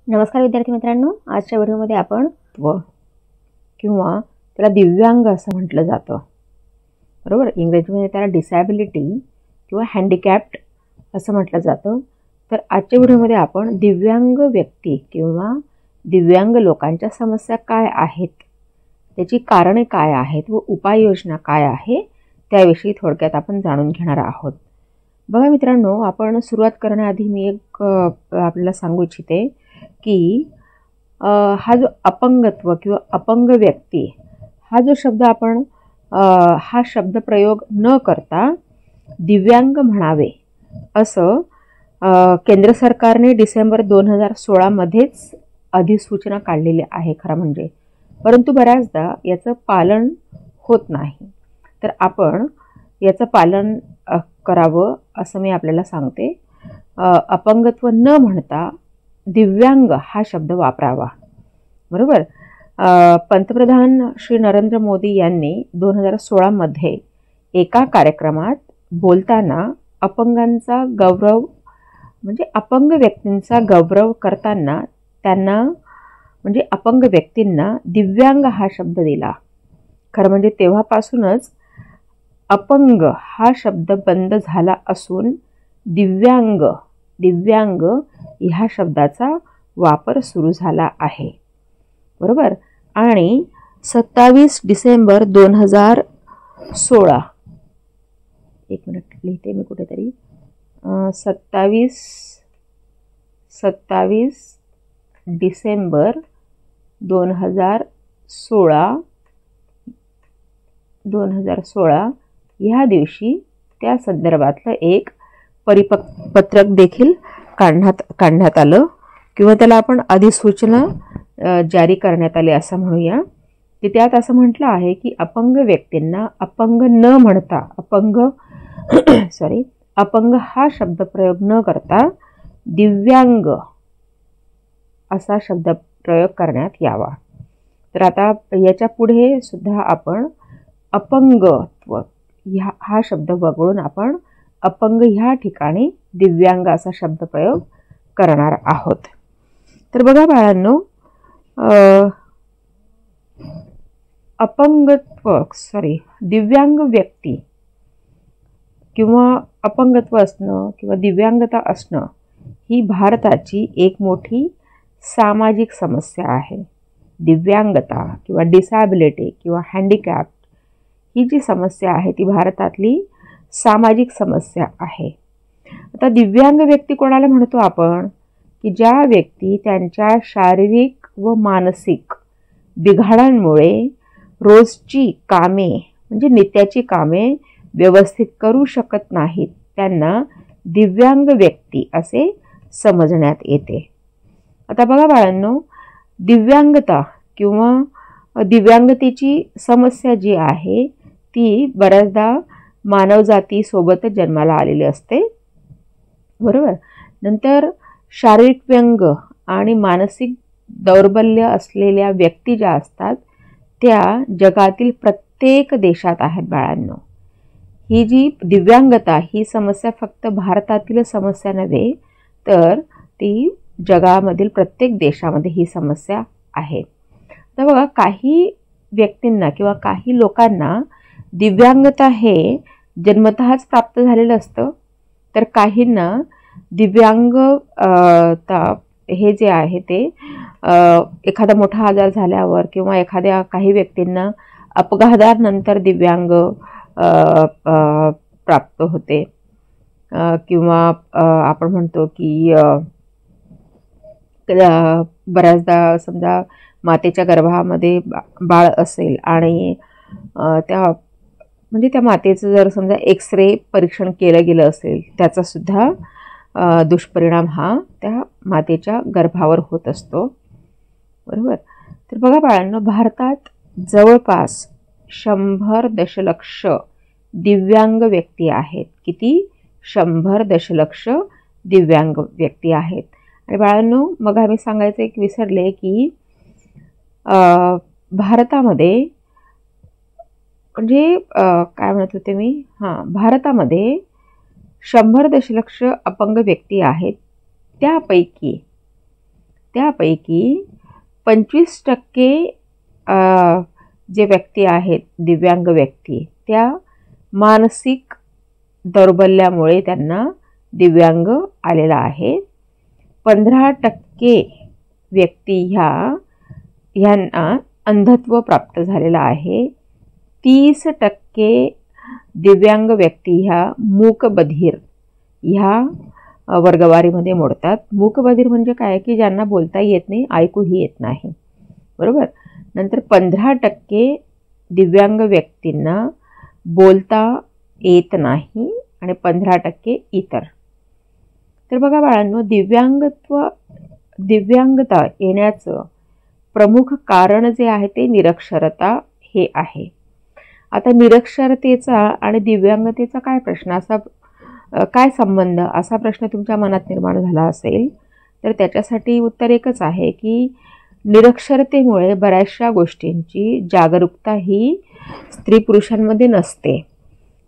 नमस्कार विद्यार्थी मित्रांनो, आजच्या व्हिडिओमध्ये आपण किंवा त्याला दिव्यांग असं म्हटलं जातं, बरोबर. इंग्रजीमध्ये त्याला डिसॅबिलिटी किंवा हँडिकॅप्ड असं म्हटलं जातं. तर आजच्या व्हिडिओमध्ये आपण दिव्यांग व्यक्ती किंवा दिव्यांग लोकांच्या समस्या काय आहेत, त्याची कारणे काय आहेत व उपाययोजना काय आहे त्याविषयी थोडक्यात आपण जाणून घेणार आहोत. बघा मित्रांनो, आपण सुरुवात करण्याआधी मी एक आपल्याला सांगू इच्छिते की हा जो अपंगत्व किंवा अपंग व्यक्ती हा जो शब्द आपण हा शब्द प्रयोग न करता दिव्यांग म्हणावे असं केंद्र सरकारने डिसेंबर 2016 मध्येच अधिसूचना काढलेली आहे खरं म्हणजे, परंतु बऱ्याचदा याचं पालन होत नाही. तर आपण याचं पालन करावं असं मी आपल्याला सांगते. अपंगत्व न म्हणता दिव्यांग हा शब्द वापरावा, बरोबर. पंतप्रधान श्री नरेंद्र मोदी यांनी 2016 मध्ये एका कार्यक्रमात बोलताना अपंगांचा गौरव म्हणजे अपंग व्यक्तींचा गौरव करताना त्यांना म्हणजे अपंग व्यक्तींना दिव्यांग हा शब्द दिला. खरं म्हणजे तेव्हापासूनच अपंग हा शब्द बंद झाला असून दिव्यांग ह्या शब्दाचा वापर सुरू झाला आहे, बरोबर. आणि 27 डिसेंबर 2016 एक मिनिट लिहिते मी कुठेतरी 27 डिसेंबर 2016 ह्या दिवशी त्या संदर्भातलं एक परिपत्रक देखील काढण्यात आलं किंवा त्याला आपण अधिसूचना जारी करण्यात आली असं म्हणूया. की त्यात असं म्हटलं आहे की अपंग व्यक्तींना अपंग न म्हणता अपंग हा शब्द प्रयोग न करता दिव्यांग असा शब्द प्रयोग करण्यात यावा. तर आता याच्या पुढे सुद्धा आपण अपंगत्व हा शब्द वगळून आपण अपंग ह्या ठिकाणी दिव्यांग असा शब्द प्रयोग करणार आहोत. तर बघा बाळांनो, दिव्यांग व्यक्ती किंवा अपंगत्व असणं किंवा दिव्यांगता असणं ही भारताची एक मोठी सामाजिक समस्या आहे. दिव्यांगता किंवा डिसॅबिलिटी किंवा हँडिकॅप ही जी समस्या आहे ती भारतातली सामाजिक समस्या आहे. आता दिव्यांग व्यक्ती कोणाला म्हणतो आपण, की ज्या व्यक्ती त्यांच्या शारीरिक व मानसिक बिघाडांमुळे रोजची कामे म्हणजे नित्याची कामे व्यवस्थित करू शकत नाहीत त्यांना दिव्यांग व्यक्ती असे समजण्यात येते. आता बघा बाळांनो, दिव्यांगता किंवा दिव्यांगतेची समस्या जी आहे ती बऱ्याचदा मानवजातीसोबत जन्माला आलेली असते, बरोबर. नंतर शारीरिक व्यंग आणि मानसिक दौर्बल्य असलेल्या व्यक्ती ज्या असतात त्या जगातील प्रत्येक देशात आहेत बाळांनो. ही जी दिव्यांगता ही समस्या फक्त भारतातील समस्या नव्हे तर ती जगामधील प्रत्येक देशामध्ये ही समस्या आहे. तर बघा, काही व्यक्तींना किंवा काही लोकांना दिव्यांगता हे जन्मतःच प्राप्त झालेलं असतं, तर काहींना दिव्यांगता हे जे आहे ते एखादा मोठा आजार झाल्यावर किंवा काही व्यक्तींना अपघातानंतर दिव्यांग प्राप्त होते किंवा आपण म्हणतो की बऱ्याचदा समजा मातेच्या गर्भामध्ये बाळ असेल आणि त्या मातेचं जर समजा एक्सरे परीक्षण केलं गेलं असेल त्याचा सुद्धा दुष्परिणाम हा त्या मातेच्या गर्भावर होत असतो, बरोबर. तर बघा बाळांनो, भारतात जवळपास 100 दशलक्ष दिव्यांग व्यक्ती आहेत. किती? 100 दशलक्ष दिव्यांग व्यक्ती आहेत. आणि बाळांनो, मग आम्ही सांगायचं एक विसरले की भारतामध्ये म्हणजे काय म्हणत होते मी, भारतामध्ये 100 दशलक्ष अपंग व्यक्ती आहेत. त्यापैकी त्यापैकी 25% जे व्यक्ती आहेत दिव्यांग व्यक्ती, त्या मानसिक दौर्बल्यामुळे त्यांना दिव्यांग आलेला आहे. 15% व्यक्ती ह्यांना अंधत्व प्राप्त झालेलं आहे. 30% दिव्यांग व्यक्ती ह्या मूकबधीर ह्या वर्गवारीमध्ये मोडतात. मूकबधीर म्हणजे काय की ज्यांना बोलता येत नाही, ऐकूही येत नाही, बरोबर. नंतर 15% दिव्यांग व्यक्तींना बोलता येत नाही आणि 15% इतर. तर बघा बाळांनो, दिव्यांगता येण्याचं प्रमुख कारण जे आहे ते निरक्षरता हे आहे. आता निरक्षरतेचा आणि दिव्यांगतेचा काय प्रश्न, असा काय संबंध, असा प्रश्न तुमच्या मनात निर्माण झाला असेल तर त्याच्यासाठी उत्तर एकच आहे की निरक्षरतेमुळे बऱ्याचशा गोष्टींची जागरूकता ही स्त्री पुरुषांमध्ये नसते.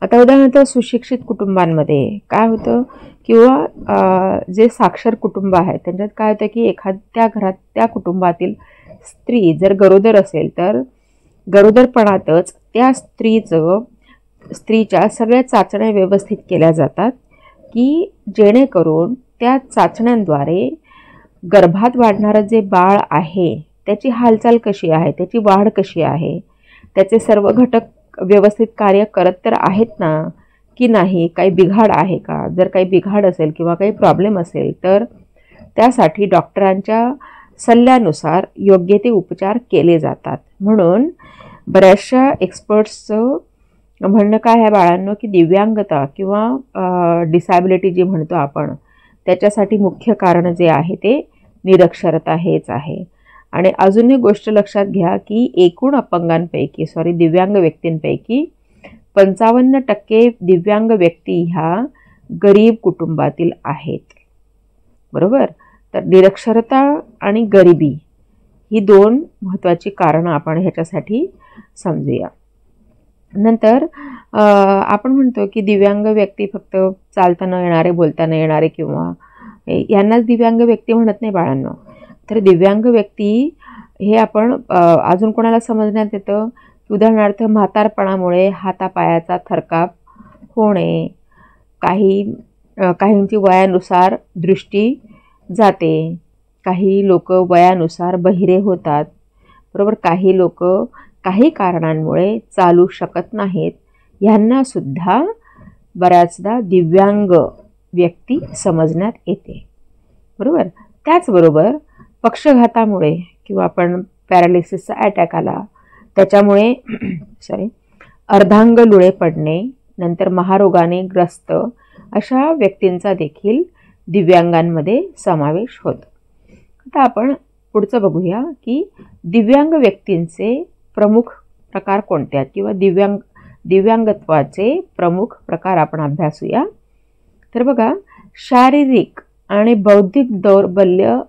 आता उदाहरणार्थ सुशिक्षित कुटुंबांमध्ये काय होतं किंवा जे साक्षर कुटुंब आहे त्यांच्यात काय होतं की एखाद्या घरात त्या कुटुंबातील स्त्री जर गरोदर असेल तर गरोदरपणातच त्या स्त्रीच्या सगळ्या चाचण्या व्यवस्थित केल्या जातात की जेणेकरून त्या चाचण्यांद्वारे गर्भात वाढणारं जे बाळ आहे त्याची हालचाल कशी आहे, त्याची वाढ कशी आहे, त्याचे सर्व घटक व्यवस्थित कार्य करत तर आहेत ना की नाही, काही बिघाड आहे का. जर काही बिघाड असेल किंवा काही प्रॉब्लेम असेल तर त्यासाठी डॉक्टरांच्या सल्ल्यानुसार योग्य ते उपचार केले जातात. म्हणून बऱ्याचशा एक्सपर्ट्सचं म्हणणं काय आहे बाळांनो की दिव्यांगता किंवा डिसॅबिलिटी जी म्हणतो आपण त्याच्यासाठी मुख्य कारण जे आहे ते निरक्षरता हेच आहे. आणि अजून एक गोष्ट लक्षात घ्या की एकूण दिव्यांग व्यक्तींपैकी 55% दिव्यांग व्यक्ती ह्या गरीब कुटुंबातील आहेत, बरोबर. तर निरक्षरता आणि गरिबी ही दोन महत्त्वाची कारणं आपण ह्याच्यासाठी समजूया. नंतर आपण म्हणतो की दिव्यांग व्यक्ती फक्त चालता न येणारे, बोलता न येणारे किंवा यांनाच दिव्यांग व्यक्ती म्हणत नाही बाळांनो. तर दिव्यांग व्यक्ती हे आपण अजून कोणाला समजण्यात येतं की उदाहरणार्थ म्हातारपणामुळे हातापायाचा थरकाप होणे, काहींची वयानुसार दृष्टी जाते, काही लोक वयानुसार बहिरे होतात, बरोबर. काही लोक काही कारणांमुळे चालू शकत नाहीत. ह्यांना सुद्धा बऱ्याचदा दिव्यांग व्यक्ती समजण्यात येते, बरोबर. त्याचबरोबर पक्षघातामुळे किंवा आपण पॅरालिसिसचा अटॅक आला त्याच्यामुळे अर्धांग लुळे पडणे, नंतर महारोगाने ग्रस्त अशा व्यक्तींचा देखील दिव्यांगांमध्ये समावेश होतो. आता आपण पुढचं बघूया की दिव्यांग व्यक्तींचे प्रमुख प्रकार कोणते आहेत किंवा दिव्यांगत्वाचे प्रमुख प्रकार आपण अभ्यासूया. तर बघा, शारीरिक आणि बौद्धिक दौर्बल्य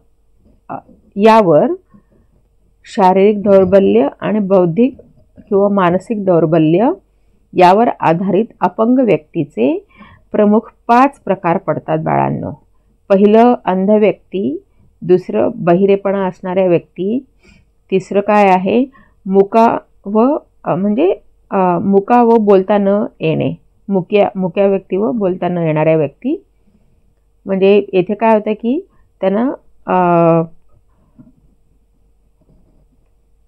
आणि बौद्धिक किंवा मानसिक दौर्बल्य यावर आधारित अपंग व्यक्तीचे प्रमुख 5 प्रकार पडतात बाळांनो. पहिलं अंध व्यक्ती, दुसरं बहिरेपणा असणाऱ्या व्यक्ती, तिसरं काय आहे मुका व बोलता न येणे, मुक्या व्यक्ती व बोलता न येणाऱ्या व्यक्ती. म्हणजे येथे काय होतं की त्यांना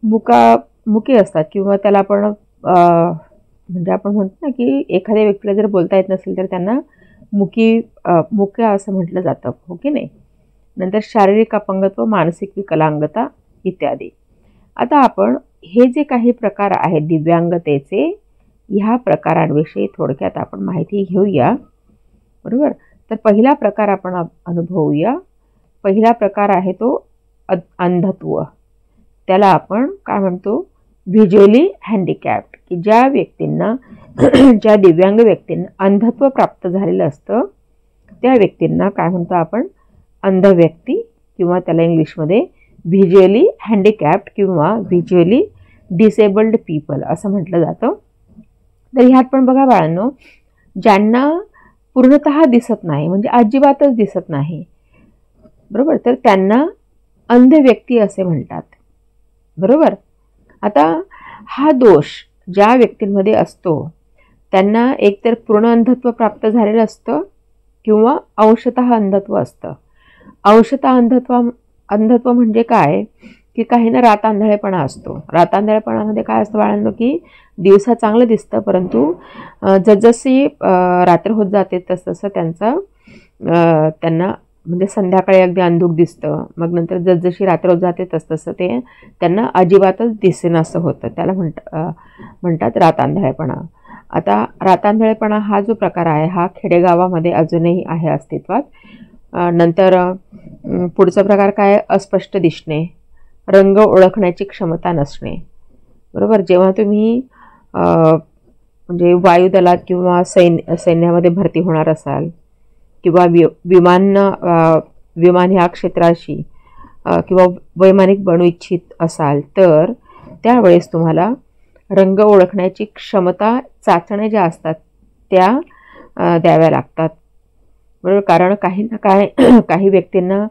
मुके असतात किंवा त्याला आपण म्हणजे आपण म्हणतो ना की एखाद्या व्यक्तीला जर बोलता येत नसेल तर त्यांना मुक्या असं म्हटलं जातं, हो की नाही. नंतर शारीरिक अपंगत्व, मानसिक विकलांगता इत्यादी. आता आपण हे जे काही प्रकार आहेत दिव्यांगतेचे, ह्या प्रकारांविषयी थोडक्यात आपण माहिती घेऊया, बरोबर. तर पहिला प्रकार आपण अनुभवूया. पहिला प्रकार आहे तो अंधत्व. त्याला आपण काय म्हणतो, व्हिज्युअली हँडिकॅप्ड, की ज्या दिव्यांग व्यक्तींना अंधत्व प्राप्त झालेलं असतं त्या व्यक्तींना काय म्हणतो आपण, अंध व्यक्ती, किंवा त्याला इंग्लिशमध्ये व्हिज्युअली हँडिकॅप्ड किंवा व्हिज्युअली डिसेबल्ड पीपल असं म्हटलं जातं. तर ह्यात पण बघा बाळांनो, ज्यांना पूर्णतः दिसत नाही म्हणजे अजिबातच दिसत नाही, बरोबर, तर त्यांना अंध व्यक्ती असे म्हणतात. बरोबर. आता हा दोष ज्या व्यक्तींमध्ये असतो त्यांना एकतर पूर्ण अंधत्व प्राप्त झालेलं असतं किंवा अंशतः अंधत्व असतं. अंशतः अंधत्व म्हणजे काय की काहींना रातांधळेपणा असतो. रातांधळेपणामध्ये काय असतं बाळांनो की दिवसा चांगलं दिसतं, परंतु जसजशी रात्र होत जाते तसतसं त्यांना म्हणजे संध्याकाळी अगदी अंधुक दिसतं. मग नंतर जसजशी रात्र होत जाते तसतसं ते त्यांना अजिबातच दिसेनासं होतं. त्याला म्हणतात रातांधळेपणा. आता रातांधळेपणा हा जो प्रकार आहे हा खेडेगावामध्ये अजूनही आहे अस्तित्वात. नंतर पुढचा प्रकार काय, अस्पष्ट दिसणे, रंग ओळखण्याची क्षमता नसणे. बरोबर. जेव्हा तुम्ही म्हणजे वायुदलात किंवा सैन्यामध्ये भरती होणार असाल किंवा विमान ह्या क्षेत्राशी किंवा वैमानिक बनू इच्छित असाल तर त्यावेळेस तुम्हाला रंग ओळखण्याची क्षमता चाचण्या ज्या असतात त्या द्याव्या लागतात. बरोबर. कारण काही व्यक्तींना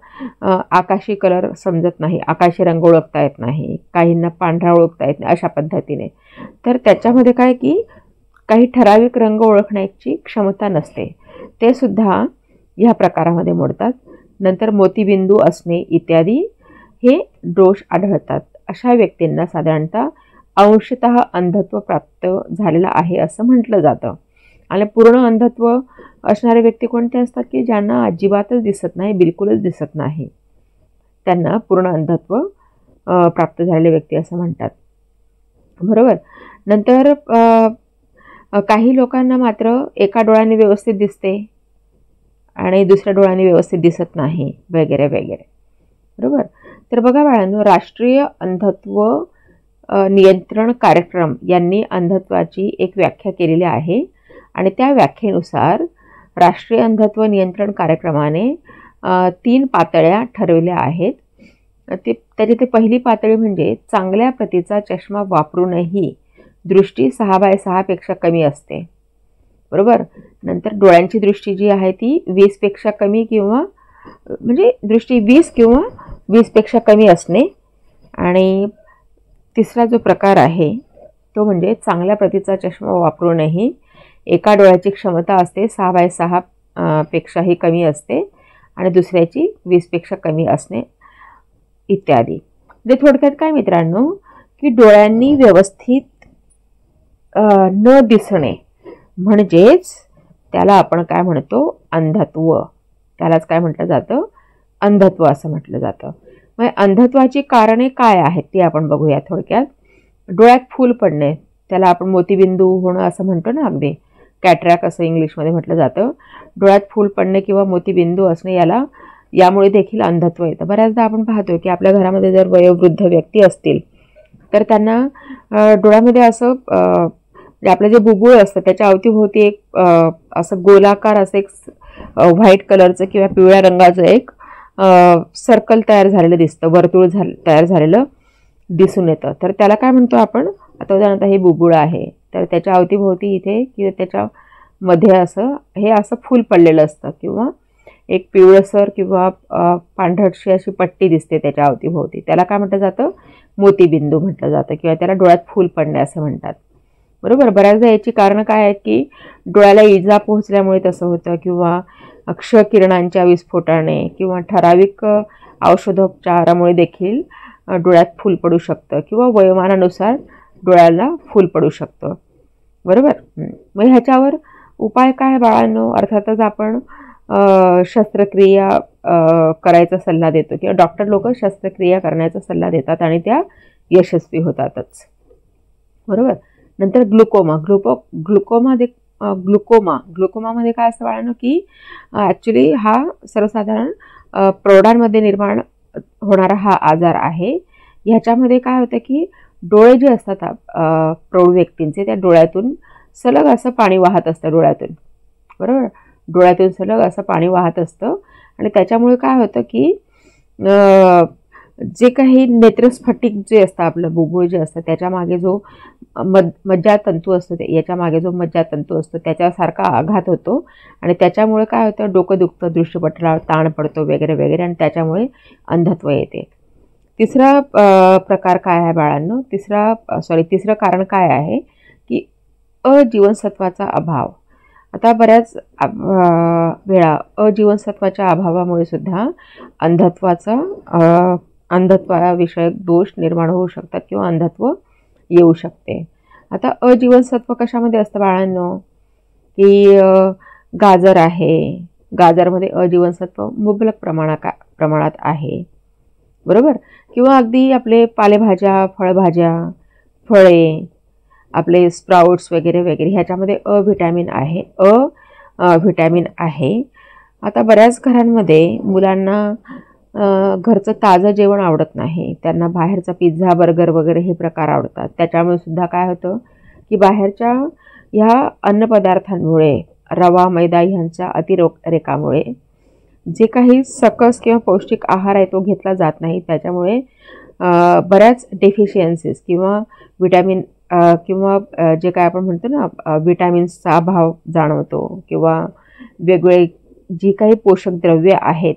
आकाशी कलर समजत नाही, आकाशी रंग ओळखता येत नाही, काहींना पांढरा ओळखता येत नाही, अशा पद्धतीने. तर त्याच्यामध्ये काय की काही ठराविक रंग ओळखण्याची क्षमता नसते, ते सुद्धा ह्या प्रकारामध्ये मोडतात. नंतर मोतीबिंदू असणे इत्यादी हे दोष आढळतात. अशा व्यक्तींना साधारणतः अंशतः अंधत्व प्राप्त झालेलं आहे असं म्हटलं जातं. आणि पूर्ण अंधत्व असणारे व्यक्ती कोणते असतात की ज्यांना अजिबातच दिसत नाही, बिलकुलच दिसत नाही, त्यांना पूर्ण अंधत्व प्राप्त झालेले व्यक्ती असं म्हणतात. बरोबर. नंतर काही लोकांना मात्र एका डोळ्याने व्यवस्थित दिसते आणि दुसऱ्या डोळ्याने व्यवस्थित दिसत नाही वगैरे वगैरे. बरोबर. तर बघा बाळांनो, राष्ट्रीय अंधत्व नियंत्रण कार्यक्रम यांनी अंधत्वाची एक व्याख्या केलेली आहे आणि त्या व्याख्येनुसार राष्ट्रीय अंधत्व नियंत्रण कार्यक्रमाने 3 पातळ्या ठरवल्या आहेत. त्याची पहिली पातळी म्हणजे चांगल्या प्रतीचा चष्मा वापरूनही दृष्टी 6/6 पेक्षा कमी असते. बरोबर. नंतर डोळ्यांची दृष्टी जी आहे ती 20 पेक्षा कमी किंवा म्हणजे दृष्टी 20 किंवा 20 पेक्षा कमी असणे. आणि तिसरा जो प्रकार आहे तो म्हणजे चांगल्या प्रतीचा चष्मा वापरूनही एका डोळ्याची क्षमता असते 6/6 पेक्षाही कमी असते आणि दुसऱ्याची 20 पेक्षा कमी असणे इत्यादी. म्हणजे थोडक्यात काय मित्रांनो की डोळ्यांनी व्यवस्थित न दिसणे म्हणजेच त्याला आपण काय म्हणतो, अंधत्व. त्यालाच काय म्हटलं जातं, अंधत्व असं म्हटलं जातं. मग अंधत्वाची कारणे काय आहेत ती आपण बघूया थोडक्यात. डोळ्यात फूल पडणे, त्याला आपण मोतीबिंदू होणं असं म्हणतो ना, अगदी कॅटरॅक्ट असं इंग्लिशमध्ये म्हटलं जातं. डोळ्यात फूल पडणे किंवा मोतीबिंदू असणे यामुळे देखील अंधत्व येतं. बऱ्याचदा आपण पाहतो की आपल्या घरामध्ये जर वयोवृद्ध व्यक्ती असतील तर त्यांना डोळ्यामध्ये असं आपलं जे बुबुळ असतं त्याच्या अवतीभोवती एक असं गोलाकार असं एक व्हाईट कलरचं किंवा पिवळ्या रंगाचं एक सर्कल तयार झालेलं दिसतं, वर्तुळ तयार झालेलं दिसून येतं. तर त्याला काय म्हणतो आपण, आता उदाहरणार्थ हे बुबुळ आहे तर त्याच्या अवतीभोवती इथे किंवा त्याच्यामध्ये असं फूल पडलेलं असतं किंवा एक पिवळसर किंवा पांढरशी अशी पट्टी दिसते त्याच्या अवतीभोवती, त्याला काय म्हटलं जातं, मोतीबिंदू म्हटलं जातं किंवा त्याला डोळ्यात फूल पडणे असं म्हणतात. बरोबर. बऱ्याचदा याची कारणं काय आहेत की डोळ्याला इजा पोहोचल्यामुळे तसं होतं किंवा क्ष किरणांच्या विस्फोटाने किंवा ठराविक औषधोपचारामुळे देखील डोळ्यात फूल पडू शकतं किंवा वयोमानानुसार डोळ्याला फूल पडू शकतं. बरोबर. मग ह्याच्यावर उपाय काय बाळांनो, अर्थातच आपण शस्त्रक्रिया करायचा सल्ला देतो किंवा डॉक्टर लोक शस्त्रक्रिया करण्याचा सल्ला देतात आणि त्या यशस्वी होतातच. बरोबर. नंतर ग्लुकोमामध्ये काय असतं बाळांनो की ॲक्च्युली हा सर्वसाधारण प्रौढांमध्ये निर्माण होणारा हा आजार आहे. ह्याच्यामध्ये काय होतं की डोळे जे असतात प्रौढ व्यक्तींचे त्या डोळ्यातून सलग असं पाणी वाहत असतं डोळ्यातून. बरोबर. डोळ्यातून सलग असं पाणी वाहत असतं आणि त्याच्यामुळे काय होतं की जे काही नेत्रस्फटिक जे असतं आपलं बुबुळ जे असतं त्याच्या मागे जो मज्जातंतू असतो याच्या मागे जो मज्जातंतू असतो त्याच्यासारखा आघात होतो आणि त्याच्यामुळे काय होतं, डोकं दुखतं, दृष्टिपटलावर ताण पडतो वगैरे वगैरे आणि त्याच्यामुळे अंधत्व येते. तिसरा प्रकार काय आहे बाळांनो, तिसरं कारण काय आहे की अजीवनसत्वाचा अभाव. आता बऱ्याच वेळा अजीवनसत्वाच्या अभावामुळे सुद्धा अंधत्वाविषयक दोष निर्माण होऊ शकतात किंवा अंधत्व येऊ शकते. आता अजीवनसत्व कशामध्ये असतं बाळांनो, की गाजर आहे, गाजरमध्ये अजीवनसत्व मुबलक प्रमाणात आहे, बरोबर. किंवा अगदी आपले पालेभाज्या, फळभाज्या, फळे, आपले स्प्राउट्स वगैरे वगैरे ह्याच्यामध्ये व्हिटॅमिन आहे. आता बऱ्याच घरांमध्ये मुलांना घरचं ताजं जेवण आवडत नाही, त्यांना बाहेरचा पिझ्झा, बर्गर वगैरे हे प्रकार आवडतात. त्याच्यामुळे सुद्धा काय होतं की बाहेरच्या ह्या अन्नपदार्थांमुळे, रवा, मैदा ह्यांच्या अतिरेकामुळे जे काही सकस किंवा पौष्टिक आहार आहे तो घेतला जात नाही. त्याच्यामुळे बऱ्याच डेफिशियन्सीज किंवा विटॅमिन किंवा जे काय आपण म्हणतो ना विटॅमिन्सचा अभाव जाणवतो, किंवा वेगवेगळे जी काही पोषक द्रव्ये आहेत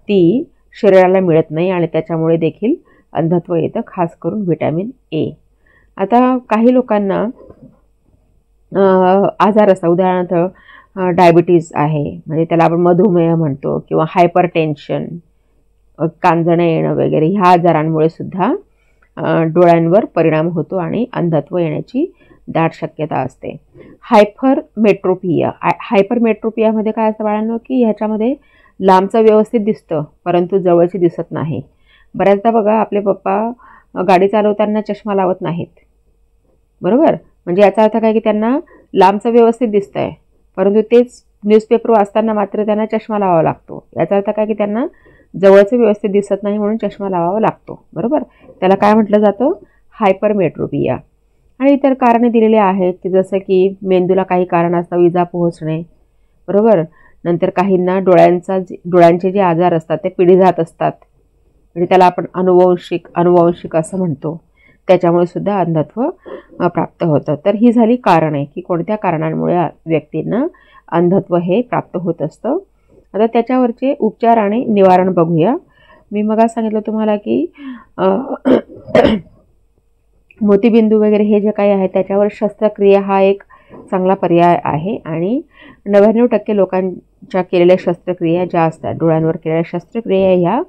ती शरीराला मिळत नाही आणि त्याच्यामुळे देखील अंधत्व येतं, खास करून व्हिटॅमिन ए. आता काही लोकांना आजार असतात, उदाहरणार्थ डायबिटीज आहे, म्हणजे त्याला आपण मधुमेह म्हणतो, किंवा हायपर टेन्शन, कांजणं येणं वगैरे ह्या आजारांमुळे सुद्धा डोळ्यांवर परिणाम होतो आणि अंधत्व येण्याची दाट शक्यता असते. हायपरमेट्रोपियामध्ये काय असतं बाळांनो, की ह्याच्यामध्ये लांबचं व्यवस्थित दिसतं परंतु जवळची दिसत नाही. बऱ्याचदा बघा आपले पप्पा गाडी चालवताना चष्मा लावत नाहीत, बरोबर. म्हणजे याचा अर्थ काय की त्यांना लांबचं व्यवस्थित दिसतंय परंतु तेच न्यूजपेपर वाचताना मात्र त्यांना चष्मा लावावा लागतो. याचा अर्थ काय की त्यांना जवळचं व्यवस्थित दिसत नाही म्हणून चष्मा लावावा लागतो, बरोबर. त्याला काय म्हटलं जातं, हायपरमेट्रोपिया. आणि इतर कारणे दिलेली आहेत की जसं की मेंदूला काही कारणास्तव इजा पोहोचणे, बरोबर. नंतर काहींना डोळ्यांचे जे आजार असतात ते पिढीजात असतात, म्हणजे त्याला आपण अनुवंशिक असं म्हणतो. त्याच्यामुळे सुद्धा अंधत्व प्राप्त होतं. तर ही झाली कारणे की कोणत्या कारणांमुळे व्यक्तींना अंधत्व हे प्राप्त होत असतं. आता त्याच्यावरचे उपचार आणि निवारण बघूया. मी मग सांगितलं तुम्हाला की मोतीबिंदू वगैरे हे जे काही आहे त्याच्यावर शस्त्रक्रिया हा एक चांगला पर्याय आहे. आणि 99% लोकांच्या केलेल्या शस्त्रक्रिया ज्या असतात, डोळ्यांवर केलेल्या शस्त्रक्रिया ह्या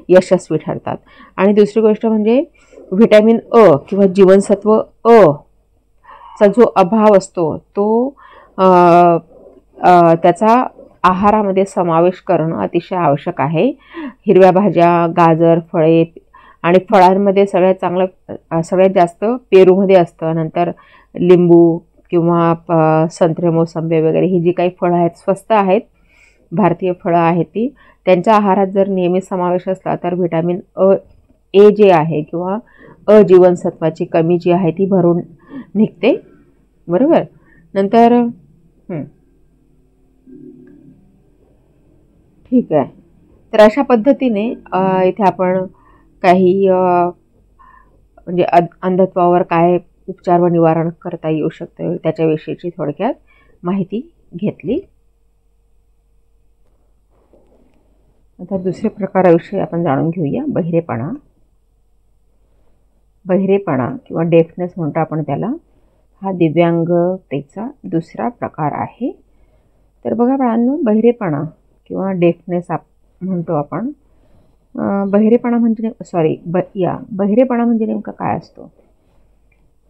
यशस्वी ठरतात. आणि दुसरी गोष्ट म्हणजे व्हिटॅमिन अ किंवा जीवनसत्व अ चा जो अभाव असतो तो त्याचा आहारामध्ये समावेश करणं अतिशय आवश्यक आहे. हिरव्या भाज्या, गाजर, फळे, आणि फळांमध्ये सगळ्यात जास्त पेरूमध्ये असतं. नंतर लिंबू किंवा संत्रे, मोसंबी वगैरे ही जी काही फळं आहेत, स्वस्त आहेत, भारतीय फळं आहेत ती, त्यांच्या आहारात जर नियमित समावेश असला तर व्हिटॅमिन ए जे आहे किंवा अजीवनसत्वाची कमी जी आहे ती भरून निघते, बरोबर. नंतर ठीक आहे. तर अशा पद्धतीने इथे आपण काही म्हणजे अंधत्वावर काय उपचार व निवारण करता येऊ शकतं त्याच्याविषयीची थोडक्यात माहिती घेतली. आता दुसऱ्या प्रकाराविषयी आपण जाणून घेऊया, बहिरेपणा किंवा डेफनेस म्हणतो आपण त्याला. हा दिव्यांगतेचा दुसरा प्रकार आहे. तर बघा बाळांनो, बहिरेपणा किंवा डेफनेस म्हणतो आपण. बहिरेपणा म्हणजे नेमकं काय असतो,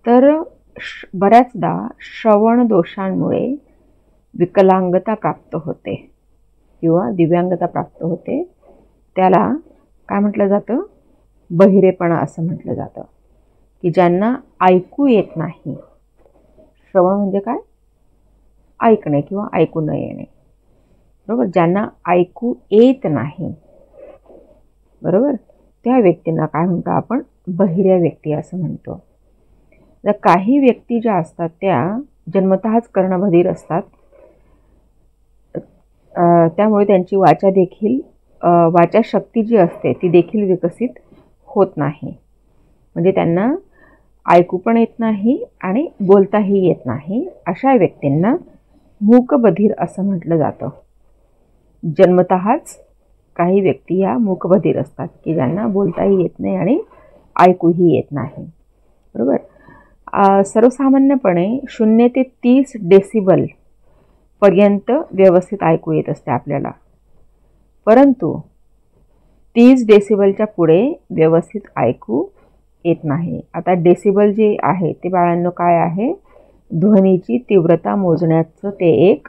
तर बऱ्याचदा श्रवण दोषांमुळे विकलांगता प्राप्त होते किंवा दिव्यांगता प्राप्त होते. त्याला काय म्हटलं जातं, बहिरेपणा असं म्हटलं जातं. की ज्यांना ऐकू येत नाही, श्रवण म्हणजे काय, ऐकणे किंवा ऐकू न येणे, बरोबर. ज्यांना ऐकू येत नाही, बरोबर, त्या व्यक्तींना काय म्हणतो आपण, बहिऱ्या व्यक्ती असं म्हणतो. तर काही व्यक्ती ज्या असतात त्या जन्मतःच कर्णबधीर असतात, त्यामुळे त्यांची वाचा शक्ती जी असते ती देखील विकसित होत नाही. म्हणजे त्यांना ऐकू पण येत नाही आणि बोलताही येत नाही. अशा व्यक्तींना मूकबधीर असं म्हटलं जातं. जन्मतःच काही व्यक्ती या मूकबधीर असतात की ज्यांना बोलताही येत नाही आणि ऐकूही येत नाही, बरोबर. सर्वसामान्यपणे 0 ते 30 डेसिबल पर्यंत व्यवस्थित ऐकू येत असते आपल्याला, परंतु 30 डेसिबलच्या पुढे व्यवस्थित ऐकू येत नाही. आता डेसिबल जे आहे ते बाळांनो काय आहे? ध्वनीची तीव्रता मोजण्याचं ते एक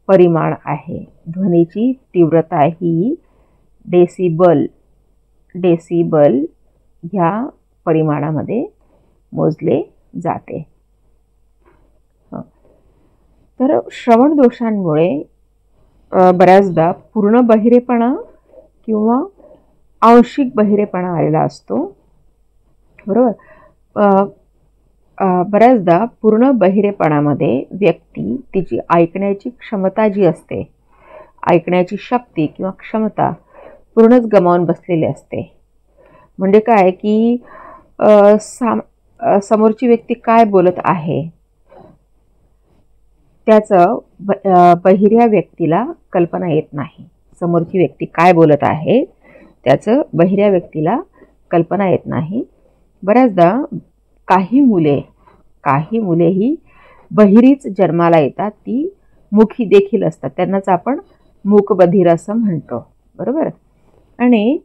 परिमाण आहे. ध्वनीची तीव्रता ही डेसिबल ह्या परिमाणामध्ये मोजले जाते. तर श्रवण दोषांमुळे बऱ्याचदा पूर्ण बहिरेपणा किंवा आंशिक बहिरेपणा आलेला असतो, बरोबर. बऱ्याचदा पूर्ण बहिरेपणामध्ये व्यक्ती तिची ऐकण्याची क्षमता जी असते, ऐकण्याची शक्ती किंवा क्षमता पूर्णच गमावून बसलेली असते. म्हणजे काय की समोरची व्यक्ती काय बोलत आहे त्याचं बहिऱ्या व्यक्तीला कल्पना येत नाही. समोरची व्यक्ती काय बोलत आहे त्याचं बहिऱ्या व्यक्तीला कल्पना येत नाही. बऱ्याचदा काही मुले ही बहिरीच जन्माला येतात, ती मुखी देखील असतात, त्यांनाच आपण मूकबधीर असं म्हणतो, बरोबर. आणि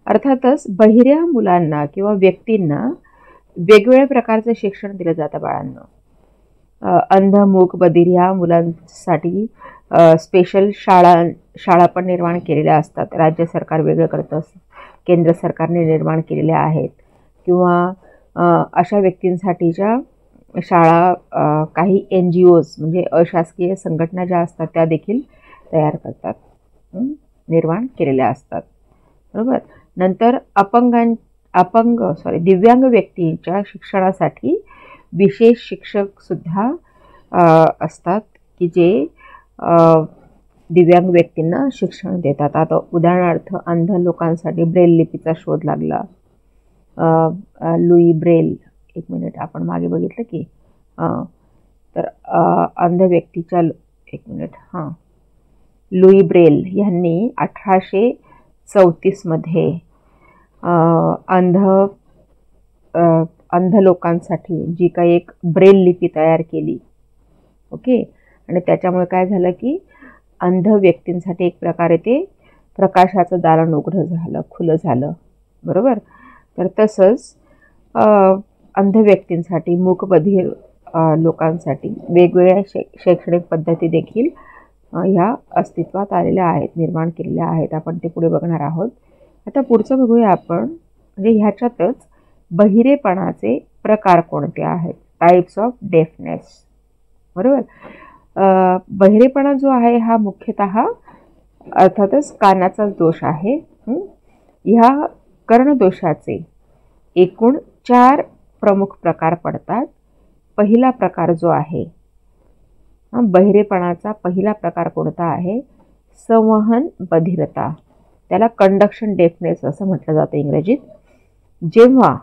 अर्थातच बहिऱ्या मुलांना किंवा व्यक्तींना वेगवेगळ्या प्रकारचं शिक्षण दिलं जातं बाळांना. अंध मूक बधीर ह्या मुलांसाठी स्पेशल शाळा पण निर्माण केलेल्या असतात. राज्य सरकार वेगळं करतं, केंद्र सरकारने निर्माण केलेल्या आहेत. किंवा अशा व्यक्तींसाठीच्या शाळा काही NGOs म्हणजे अशासकीय संघटना ज्या असतात त्या देखील तयार करतात, निर्माण केलेल्या असतात, बरोबर. नंतर दिव्यांग व्यक्तींच्या शिक्षणासाठी विशेष शिक्षक सुद्धा असतात की जे दिव्यांग व्यक्तींना शिक्षण देतात. आता उदाहरणार्थ अंध लोकांसाठी ब्रेल लिपीचा शोध लागला. लुई ब्रेल, एक मिनिट, आपण मागे बघितलं की तर अंध व्यक्तीच्या लुई ब्रेल यांनी 1834 मध्ये अंध लोकांसाठी जी काही एक ब्रेल लिपी तयार केली, ओके. आणि त्याच्यामुळे काय झालं की अंध व्यक्तींसाठी एक प्रकारे ते प्रकाशाचं दालन उघडं झालं, खुलं झालं, बरोबर. तर तसंच अंध व्यक्तींसाठी, मूकबधीर लोकांसाठी वेगवेगळ्या शैक्षणिक पद्धती देखील ह्या अस्तित्वात आलेल्या आहेत, निर्माण केलेल्या आहेत. आपण ते पुढे बघणार आहोत. आता पुढचं बघूया आपण, म्हणजे ह्याच्यातच बहिरेपणाचे प्रकार कोणते आहेत, टाइप्स ऑफ डेफनेस, बरोबर. बहिरेपणा जो आहे हा मुख्यतः अर्थातच कानाचाच दोष आहे. ह्या कर्णदोषाचे एकूण 4 प्रमुख प्रकार पडतात. पहिला प्रकार जो आहे बहिरेपणाचा पहिला प्रकार कोणता आहे? संवहन बधिरता, त्याला कंडक्शन डेफनेस असं म्हटलं जातं इंग्रजीत. जेव्हा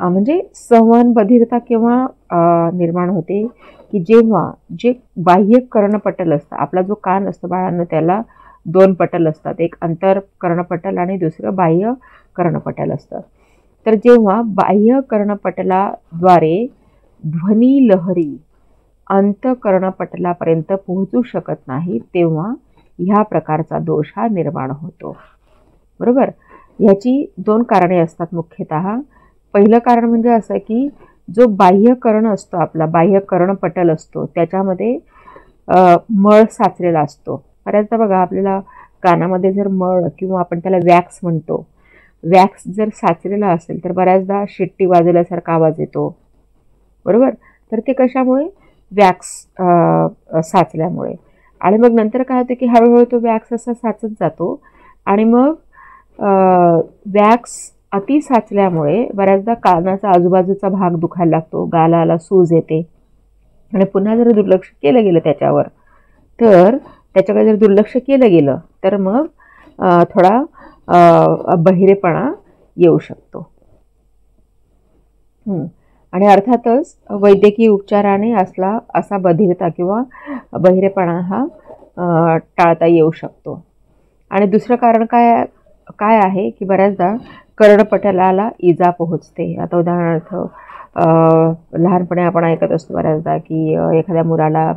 म्हणजे संवहन बधिरता केव्हा निर्माण होते की जेव्हा जे बाह्य कर्णपटल असतं, आपला जो कान असतो बाळांनो त्याला 2 पटल असतात, एक अंतर कर्णपटल आणि दुसरं बाह्य कर्णपटल असतं. तर जेव्हा बाह्य कर्णपटलाद्वारे ध्वनी लहरी अंतकर्णपटलापर्यंत पोहोचू शकत नाही तेव्हा ह्या प्रकारचा दोष हा निर्माण होतो, बरोबर. ह्याची 2 कारणे असतात मुख्यतः. पहिलं कारण म्हणजे असं की जो बाह्य कर्ण असतो, आपला बाह्य कर्णपटल असतो, त्याच्यामध्ये मळ साचलेला असतो. बऱ्याचदा बघा आपल्याला कानामध्ये जर मळ किंवा आपण त्याला वॅक्स म्हणतो, वॅक्स जर साचलेला असेल तर बऱ्याचदा शिट्टी वाजवल्यासारखा आवाज येतो, बरोबर. तर ते कशामुळे? वॅक्स साचल्यामुळे. आणि मग नंतर काय होतं की हळूहळू तो वॅक्स असा साचत जातो आणि मग वॅक्स अति साचल्यामुळे बऱ्याचदा कानाचा आजूबाजूचा भाग दुखायला लागतो, गालाला सूज येते. आणि पुन्हा जर दुर्लक्ष केलं गेलं त्याच्याकडे जर दुर्लक्ष केलं गेलं तर मग थोडा बहिरेपणा येऊ शकतो. आणि अर्थातच वैद्यकीय उपचाराने असा बधिरता किंवा बहिरेपणा हा टाळता येऊ शकतो. आणि दुसरं कारण काय काय आहे की बऱ्याचदा कर्णपटलाला इजा पोहोचते. आता उदाहरणार्थ लहानपणी आपण ऐकत असतो बऱ्याचदा की एखाद्या मुलाला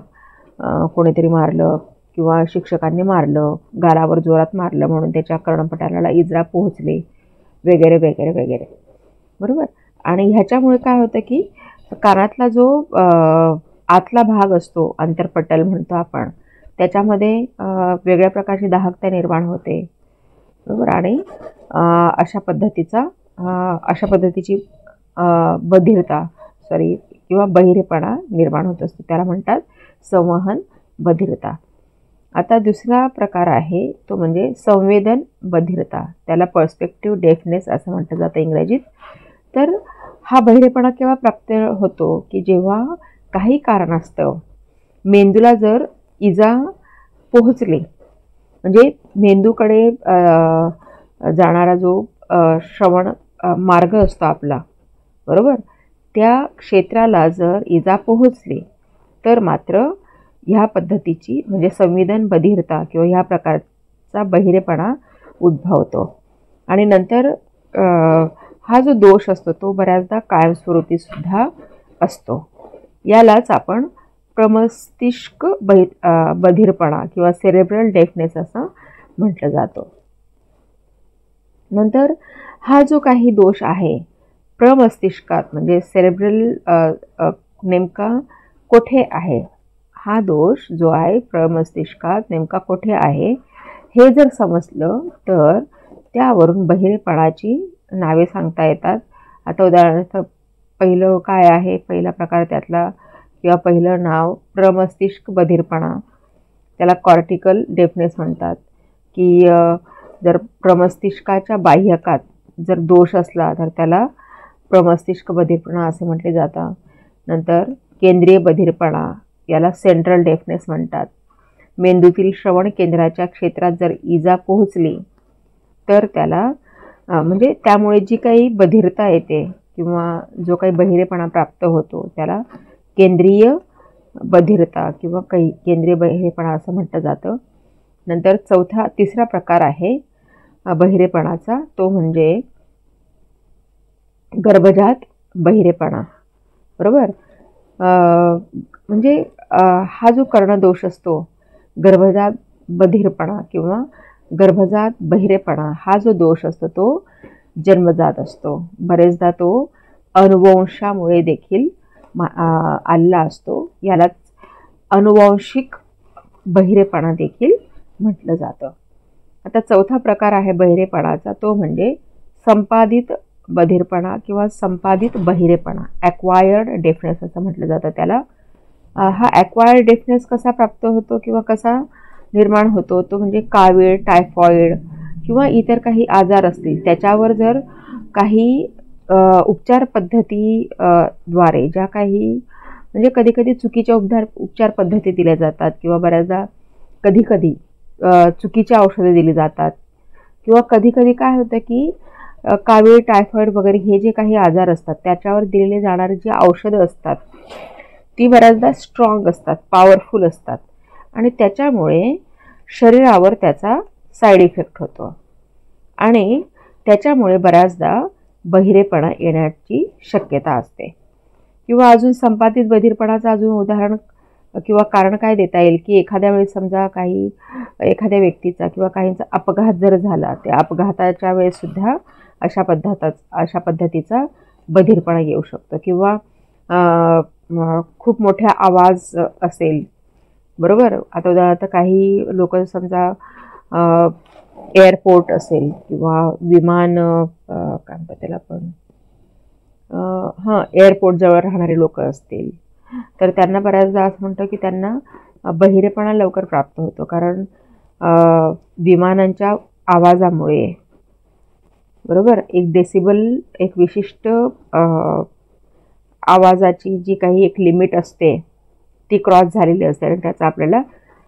कोणीतरी मारलं किंवा शिक्षकांनी मारलं, गालावर जोरात मारलं म्हणून त्याच्या कर्णपटलाला इजा पोहोचली वगैरे वगैरे वगैरे, बरोबर. आणि ह्याच्यामुळे काय होतं की कानातला जो आतला भाग असतो, अंतरपटल म्हणतो आपण, त्याच्यामध्ये वेगळ्या प्रकारची दाहकता निर्माण होते, बरोबर. आणि अशा पद्धतीची बधिरता किंवा बहिरेपणा निर्माण होत असतो. त्याला म्हणतात संवहन बधिरता. आता दुसरा प्रकार आहे तो म्हणजे संवेदन बधिरता. त्याला पर्स्पेक्टिव्ह डेफनेस असं म्हटलं जातं इंग्रजीत. तर हा बहिरेपणा केव्हा प्राप्त होतो की जेव्हा काही कारणास्तव मेंदूला जर इजा पोहोचली, म्हणजे मेंदूकडे जाणारा जो श्रवण मार्ग असतो आपला, बरोबर, त्या क्षेत्राला जर इजा पोहोचली तर मात्र ह्या पद्धतीची म्हणजे संवेदन बधिरता किंवा ह्या प्रकारचा बहिरेपणा उद्भवतो. आणि नंतर हा जो दोष असतो तो बऱ्याचदा कायमस्वरूपी सुद्धा असतो. यालाच आपण प्रमस्तिष्क बधिरपणा किंवा सेरेब्रल डेफनेस असं म्हटलं जातं. नंतर हा जो काही दोष आहे प्रमस्तिष्कात म्हणजे सेरेब्रल नेमका कोठे आहे, हा दोष जो आहे प्रमस्तिष्कात नेमका कोठे आहे हे जर समजलं तर त्यावरून बहिरेपणाची नावे सांगता येतात. आता उदाहरणार्थ पहिलं काय आहे, पहिला प्रकार त्यातला किंवा पहिलं नाव प्रमस्तिष्क बधिरपणा, त्याला कॉर्टिकल डेफनेस म्हणतात. की जर प्रमस्तिष्काच्या बाह्यकात जर दोष असला तर त्याला प्रमस्तिष्क बधिरपणा असे म्हटले जातं. नंतर केंद्रीय बधिरपणा, याला सेंट्रल डेफनेस म्हणतात. मेंदूतील श्रवण केंद्राच्या क्षेत्रात जर इजा पोहोचली तर त्याला म्हणजे त्यामुळे जी काही बधिरता येते किंवा जो काही बहिरेपणा प्राप्त होतो त्याला केंद्रीय बधिरता किंवा केंद्रीय बहिरेपणा असं म्हटलं जातं. नंतर तिसरा प्रकार आहे बहिरेपणाचा, तो म्हणजे गर्भजात बहिरेपणा, बरोबर. म्हणजे हा जो कर्णदोष असतो, गर्भजात बधिरपणा किंवा गर्भजात बहिरेपणा, हा जो दोष असतो तो जन्मजात असतो. बरेचदा तो अनुवंशामुळे देखील आलेला असतो. यालाच अनुवांशिक बहिरेपणा देखील म्हटलं जातं. आता चौथा प्रकार आहे बहिरेपणाचा, तो म्हणजे संपादित बधिरपणा किंवा संपादित बहिरेपणा, ॲक्वायर्ड डेफनेस असं म्हटलं जातं त्याला. हा ॲक्वायर्ड डेफनेस कसा प्राप्त होतो किंवा कसा निर्माण होतो, तो म्हणजे कावीळ, टायफॉइड किंवा इतर काही आजार असतील त्याच्यावर जर काही उपचार पद्धती द्वारे ज्या काही म्हणजे कधीकधी चुकीच्या उपचार पद्धती दिल्या जातात किंवा बऱ्याचदा कधीकधी चुकीच्या औषधे दिली जातात किंवा कधीकधी काय होतं की कावीळ, टायफॉइड वगैरे हे जे काही आजार असतात त्याच्यावर दिलेले जाणारे जी औषधं असतात ती बऱ्याचदा स्ट्रॉंग असतात, पॉवरफुल असतात आणि त्याच्यामुळे शरीरावर त्याचा साईड इफेक्ट होतो आणि त्याच्यामुळे बऱ्याचदा बहिरेपणा येण्याची शक्यता असते. किंवा अजून संपादित बधिरपणाचं अजून उदाहरण किंवा कारण काय देता येईल की एखाद्या वेळेस समजा एखाद्या व्यक्तीचा किंवा काहींचा अपघात जर झाला, त्या अपघाताच्या वेळेस सुद्धा अशा पद्धतीचा बधिरपणा येऊ शकतो. किंवा खूप मोठा आवाज असेल, बरोबर. आता उदाहरणार्थ काही लोक समजा एअरपोर्ट असेल किंवा विमान काय म्हणतात त्याला आपण एअरपोर्ट जवळ राहणारे लोक असतील तर त्यांना बऱ्याचदा असं म्हणतं की त्यांना बहिरेपणा लवकर प्राप्त होतो, कारण विमानांच्या आवाजामुळे, बरोबर, एक डेसिबल, एक विशिष्ट आवाजाची जी काही एक लिमिट असते ती क्रॉस झालेली असते आणि त्याचा आपल्याला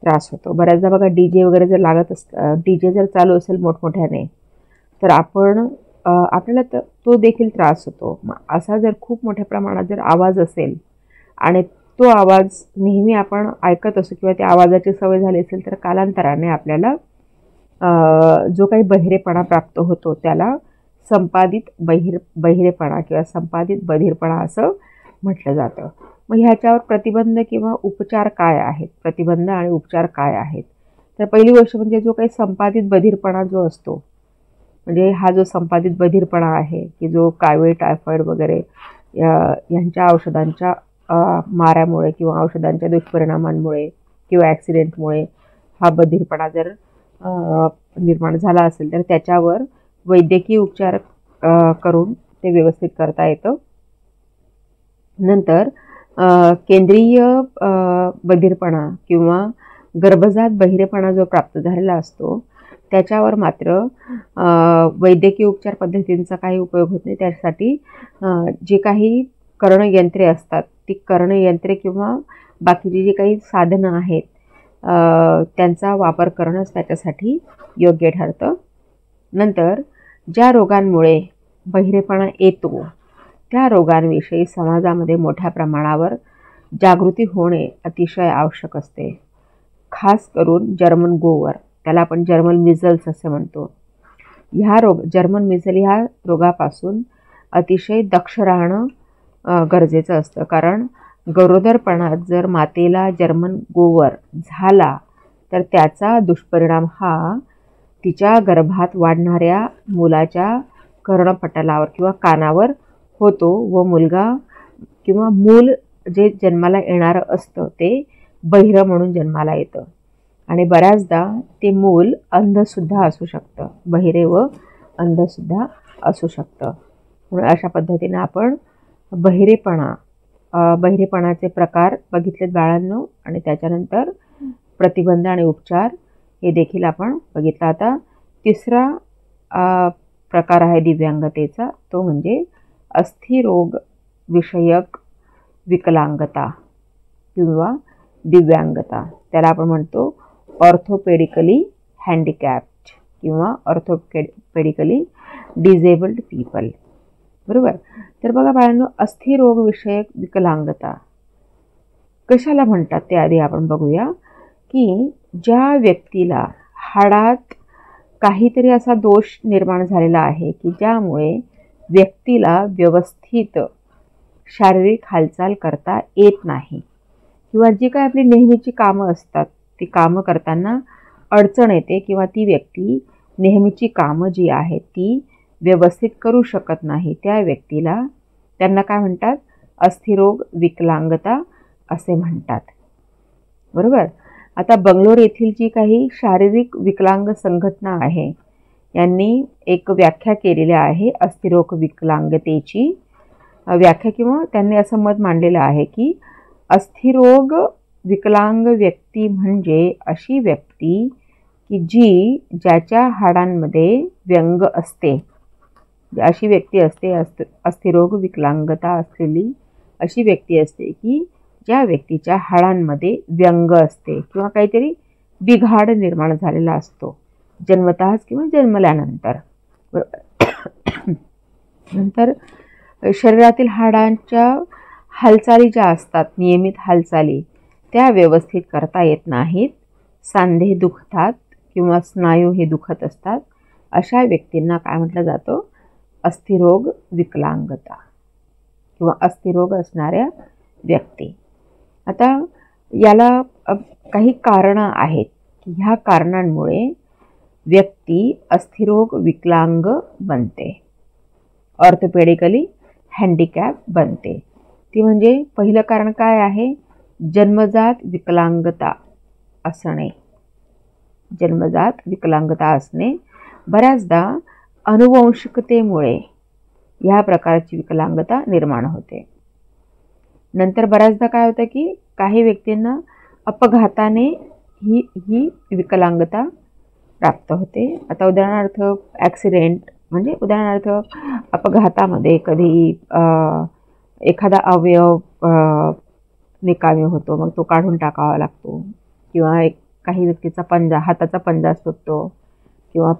त्रास होतो. बऱ्याचदा बघा डीजे वगैरे जर लागत डीजे जर चालू असेल मोठमोठ्याने तर आपल्याला तो देखील त्रास होतो. असा जर खूप मोठ्या प्रमाणात जर आवाज असेल आणि तो आवाज नेहमी आपण ऐकत असू किंवा त्या आवाजाची सवय झाली असेल तर कालांतराने आपल्याला जो काही बहिरेपणा प्राप्त होतो त्याला संपादित बहिरेपणा किंवा संपादित बधिरपणा असं म्हटलं जातं. मग ह्याच्यावर प्रतिबंध किंवा उपचार काय आहेत, प्रतिबंध आणि उपचार काय आहेत? तर पहिली गोष्ट म्हणजे जो काही संपादित बधिरपणा जो असतो, म्हणजे हा जो संपादित बधिरपणा आहे की जो कावीळ, टायफॉइड वगैरे यांच्या औषधांच्या माऱ्यामुळे किंवा औषधांच्या दुष्परिणामांमुळे किंवा ॲक्सिडेंटमुळे हा बधिरपणा जर निर्माण झाला असेल तर त्याच्यावर वैद्यकीय उपचार करून ते व्यवस्थित करता येतं. नंतर केंद्रीय बधिरपणा किंवा गर्भजात बहिरेपणा जो प्राप्त झालेला असतो त्याच्यावर मात्र वैद्यकीय उपचार पद्धतींचा काही उपयोग होत नाही. त्यासाठी जे काही कर्णयंत्रे असतात ती कर्णयंत्रे किंवा बाकीची जी काही साधनं आहेत त्यांचा वापर करणंच त्याच्यासाठी योग्य ठरतं. नंतर ज्या रोगांमुळे बहिरेपणा येतो त्या रोगांविषयी समाजामध्ये मोठ्या प्रमाणावर जागृती होणे अतिशय आवश्यक असते. खास करून जर्मन गोवर, त्याला आपण जर्मन मिझल्स असे म्हणतो, जर्मन मिझल ह्या रोगापासून अतिशय दक्ष राहणं गरजेचं असतं. कारण गरोदरपणात जर मातेला जर्मन गोवर झाला तर त्याचा दुष्परिणाम हा तिच्या गर्भात वाढणाऱ्या मुलाच्या कर्णपटलावर किंवा कानावर होतो व मुलगा किंवा मूल जे जन्माला येणारं असतं ते बहिरं म्हणून जन्माला येतं आणि बऱ्याचदा ते मूल अंधसुद्धा असू शकतं, बहिरे व अंधसुद्धा असू शकतं. म्हणून अशा पद्धतीने आपण बहिरेपणाचे प्रकार बघितलेत बाळांनो आणि त्याच्यानंतर प्रतिबंध आणि उपचार हे देखील आपण बघितलं. आता तिसरा प्रकार आहे दिव्यांगतेचा, तो म्हणजे अस्थिरोग विषयक विकलांगता किंवा दिव्यांगता. त्याला आपण म्हणतो ऑर्थोपेडिकली हँडिकॅप्ड किंवा ऑर्थोपेडिकली डिझेबल्ड पीपल. बरोबर. तर बघा बाळांनो, अस्थिरोग विषयक विकलांगता कशाला म्हणतात ते आधी आपण बघूया. की ज्या व्यक्तीला हाडात काहीतरी असा दोष निर्माण झालेला आहे की ज्यामुळे व्यक्तीला व्यवस्थित शारीरिक हालचाल करता येत नाही किंवा जी काय आपली नेहमीची कामं असतात ती कामं करताना अडचण येते किंवा ती व्यक्ती नेहमीची कामं जी आहेत ती व्यवस्थित करू शकत नाही, त्या व्यक्तीला त्यांना काय म्हणतात, अस्थिरोग विकलांगता असे म्हणतात. बरोबर. आता बंगलोर येथील जी काही शारीरिक विकलांग संघटना आहे यांनी एक व्याख्या केलेली आहे अस्थिरोग विकलांगतेची व्याख्या, किंवा त्यांनी असं मत मांडलेलं आहे की अस्थिरोग विकलांग व्यक्ती म्हणजे अशी व्यक्ती की ज्याच्या हाडांमध्ये व्यंग असते, अशी व्यक्ती असते. अस्थिरोग विकलांगता असलेली अशी व्यक्ती असते की ज्या व्यक्तीच्या हाडांमध्ये व्यंग असते किंवा काहीतरी बिघाड निर्माण झालेला असतो जन्मतःच किंवा जन्मल्यानंतर. नंतर शरीरातील हाडांच्या हालचाली ज्या असतात, नियमित हालचाली, त्या व्यवस्थित करता येत नाहीत, सांधे दुखतात किंवा स्नायू हे दुखत असतात, अशा व्यक्तींना काय म्हटलं जातं, अस्थिरोग विकलांगता किंवा अस्थिरोग असणाऱ्या व्यक्ती. आता याला काही कारणं आहेत की ह्या कारणांमुळे व्यक्ती अस्थिरोग विकलांग बनते, ऑर्थोपेडिकली हँडिकॅप बनते. ती म्हणजे पहिलं कारण काय आहे, जन्मजात विकलांगता असणे. जन्मजात विकलांगता असणे. बऱ्याचदा अनुवंशिकतेमुळे ह्या प्रकारची विकलांगता निर्माण होते. नंतर बऱ्याचदा काय होतं की काही व्यक्तींना अपघाताने ही विकलांगता प्राप्त होते. आता उदाहरणार्थ ॲक्सिडेंट म्हणजे उदाहरणार्थ अपघातामध्ये कधी एखादा अवयव निकामी होतो, मग तो काढून टाकावा लागतो, किंवा काही व्यक्तीचा हाताचा पंजा सुटतो किंवा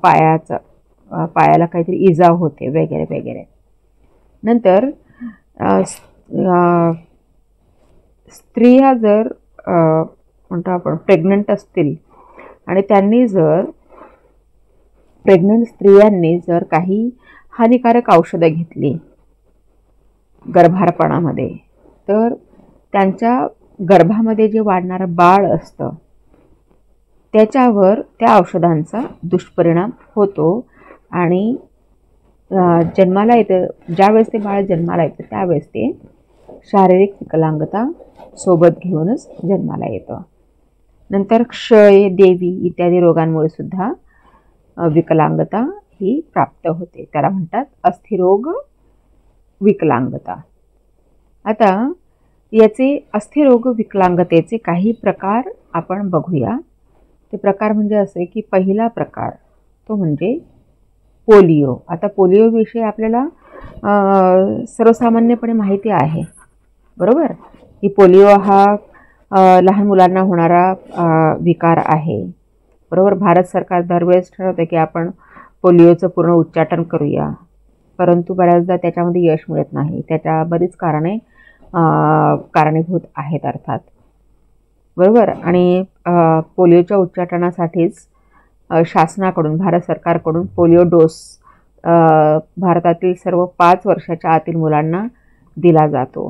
पायाला काहीतरी इजा होते वगैरे वगैरे. नंतर स्त्रिया जर म्हणतो आपण प्रेग्नंट असतील आणि त्यांनी जर प्रेग्नंट स्त्रियांनी जर काही हानिकारक औषधं घेतली गर्भारपणामध्ये, तर त्यांच्या गर्भामध्ये जे वाढणारं बाळ असतं त्याच्यावर त्या औषधांचा दुष्परिणाम होतो आणि जन्माला येतं, ज्यावेळेस ते बाळ जन्माला येतं त्यावेळेस ते शारीरिक विकलांगता सोबत घेऊनच जन्माला येतं. नंतर क्षय, देवी इत्यादी रोगांमुळे सुद्धा विकलांगता ही प्राप्त होते. त्याला म्हणतात अस्थिरोग विकलांगता. आता याचे अस्थिरोग विकलांगतेचे काही प्रकार आपण बघूया. ते प्रकार म्हणजे असे की पहिला प्रकार तो म्हणजे पोलिओ. आता पोलिओविषयी आपल्याला सर्वसामान्यपणे माहिती आहे, बरोबर, की पोलिओ हा लहान मुलांना होणारा विकार आहे, बरोबर. भारत सरकार दरवेळेस ठरवते की आपण पोलिओचं पूर्ण उच्चाटन करूया, परंतु बऱ्याचदा त्याच्यामध्ये यश मिळत नाही. त्याच्या बरीच कारणीभूत आहेत अर्थात, बरोबर. आणि पोलिओच्या उच्चाटनासाठीच शासनाकडून, भारत सरकारकडून पोलिओ डोस भारतातील सर्व 5 वर्षाच्या आतील मुलांना दिला जातो,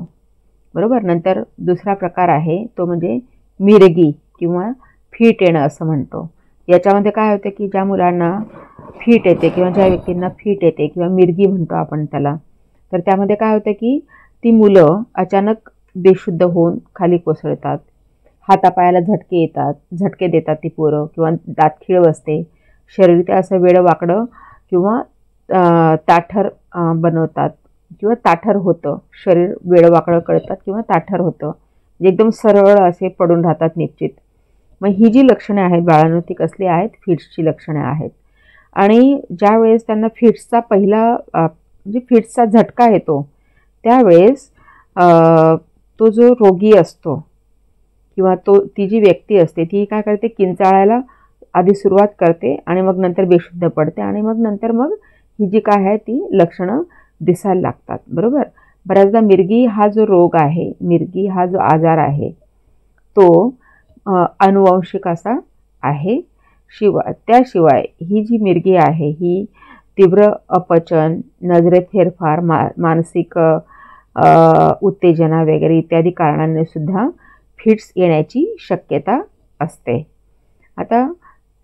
बरोबर. नंतर दुसरा प्रकार आहे तो म्हणजे मिरगी किंवा फीट येणं असं म्हणतो. याच्यामध्ये काय होतं की ज्या मुलांना फीट येते किंवा ज्या व्यक्तींना फीट येते किंवा मिरगी म्हणतो आपण त्याला, तर त्यामध्ये काय होतं की ती मुलं अचानक बेशुद्ध होऊन खाली कोसळतात, हातापायाला झटके येतात, झटके देतात ती पोरं, किंवा दात खीळ बसते, शरीर ते असं वेडं वाकडं किंवा ताठर बनवतात किंवा ताठर होतं, शरीर वेडं वाकडं कळतात किंवा ताठर होतं, म्हणजे एकदम सरळ असे पडून राहतात निश्चित. मग ही जी लक्षणे आहेत बाळांनो ती कसली आहेत? फिट्सची लक्षणे आहेत. आणि ज्या वेळेस त्यांना फिट्सचा पहिला म्हणजे फिट्सचा झटका येतो त्यावेळेस तो जो रोगी असतो किंवा ती जी व्यक्ती असते ती काय करते, किंचाळायला आधी सुरुवात करते आणि मग नंतर बेशुद्ध पडते आणि मग ही जी काय आहे ती लक्षणं दिसायला लागतात, बरोबर. बऱ्याचदा मिरगी हा जो रोग आहे, मिरगी हा जो आजार आहे तो अनुवंशिक असा आहे. त्याशिवाय ही जी मिरगी आहे ही तीव्र अपचन, नजरेत फेरफार, मानसिक उत्तेजना वगैरे इत्यादी कारणांनी सुद्धा फिट्स येण्याची शक्यता असते. आता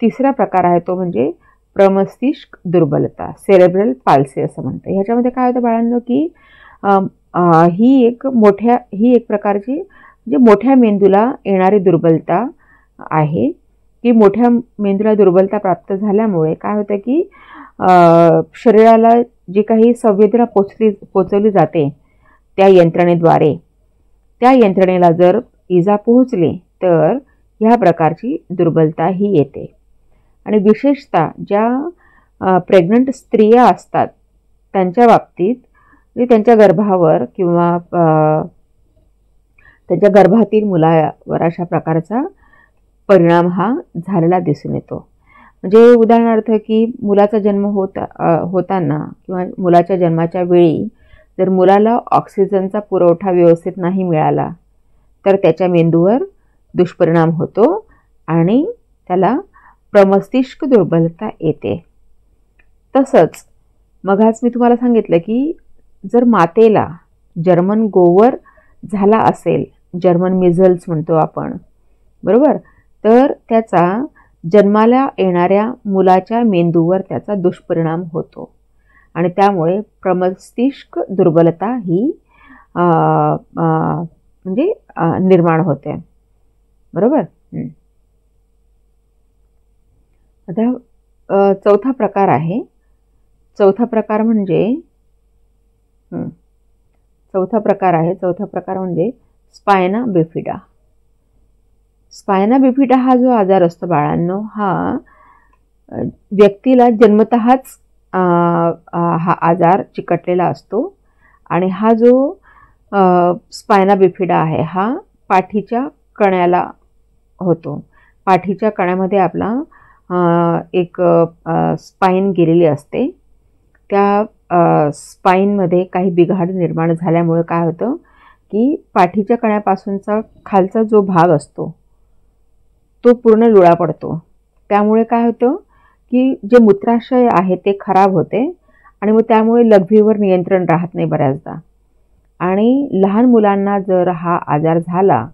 तिसरा प्रकार आहे तो म्हणजे प्रमस्तिष्क दुर्बलता, सेरेब्रल पाल्सी असं म्हणतं. ह्याच्यामध्ये काय होतं बाळांनो की ही एक प्रकारची म्हणजे मोठ्या मेंदूला येणारी दुर्बलता आहे, की मोठ्या मेंदूला दुर्बलता प्राप्त झाल्यामुळे काय होतं की शरीराला जी काही संवेदना पोचवली जाते त्या यंत्रणेद्वारे, त्या यंत्रणेला जर इजा पोहोचली तर ह्या प्रकारची दुर्बलता ही येते. आणि विशेषतः ज्या प्रेग्नंट स्त्रिया असतात त्यांच्या बाबतीत म्हणजे त्यांच्या गर्भावर किंवा त्यांच्या गर्भातील मुलावर अशा प्रकारचा परिणाम हा झालेला दिसून येतो. म्हणजे उदाहरणार्थ की मुलाचा जन्म होताना किंवा मुलाच्या जन्माच्या वेळी जर मुलाला ऑक्सिजनचा पुरवठा व्यवस्थित नाही मिळाला तर त्याच्या मेंदूवर दुष्परिणाम होतो आणि त्याला प्रमस्तिष्क दुर्बलता येते. तसंच मगाच मी तुम्हाला सांगितलं की जर मातेला जर्मन गोवर झाला असेल, जर्मन मिझल्स म्हणतो आपण, बरोबर, तर त्याचा जन्माला येणाऱ्या मुलाच्या मेंदूवर त्याचा दुष्परिणाम होतो आणि त्यामुळे प्रमस्तिष्क दुर्बलता ही म्हणजे निर्माण होते, बरोबर. आता चौथा प्रकार आहे. चौथा प्रकार म्हणजे स्पायना बिफिडा. स्पायना बिफिडा हा जो आजार असतो बाळांनो हा व्यक्तीला जन्मतःच हा आजार चिकटलेला असतो आणि हा जो स्पायना बिफिडा आहे हा पाठीच्या कण्याला होतो. पाठीच्या कण्यामध्ये आपला एक स्पाईन गेलेली असते. त्या स्पाईनमध्ये काही बिघाड निर्माण झाल्यामुळे काय होतं की पाठीच्या कण्यापासूनचा खालचा जो भाग असतो तो पूर्ण लुळा पडतो. त्यामुळे काय होतं की जे मूत्राशय आहे ते खराब होते आणि मग त्यामुळे लघवीवर नियंत्रण राहत नाही बऱ्याचदा. आणि लहान मुलांना जर हा आजार झाला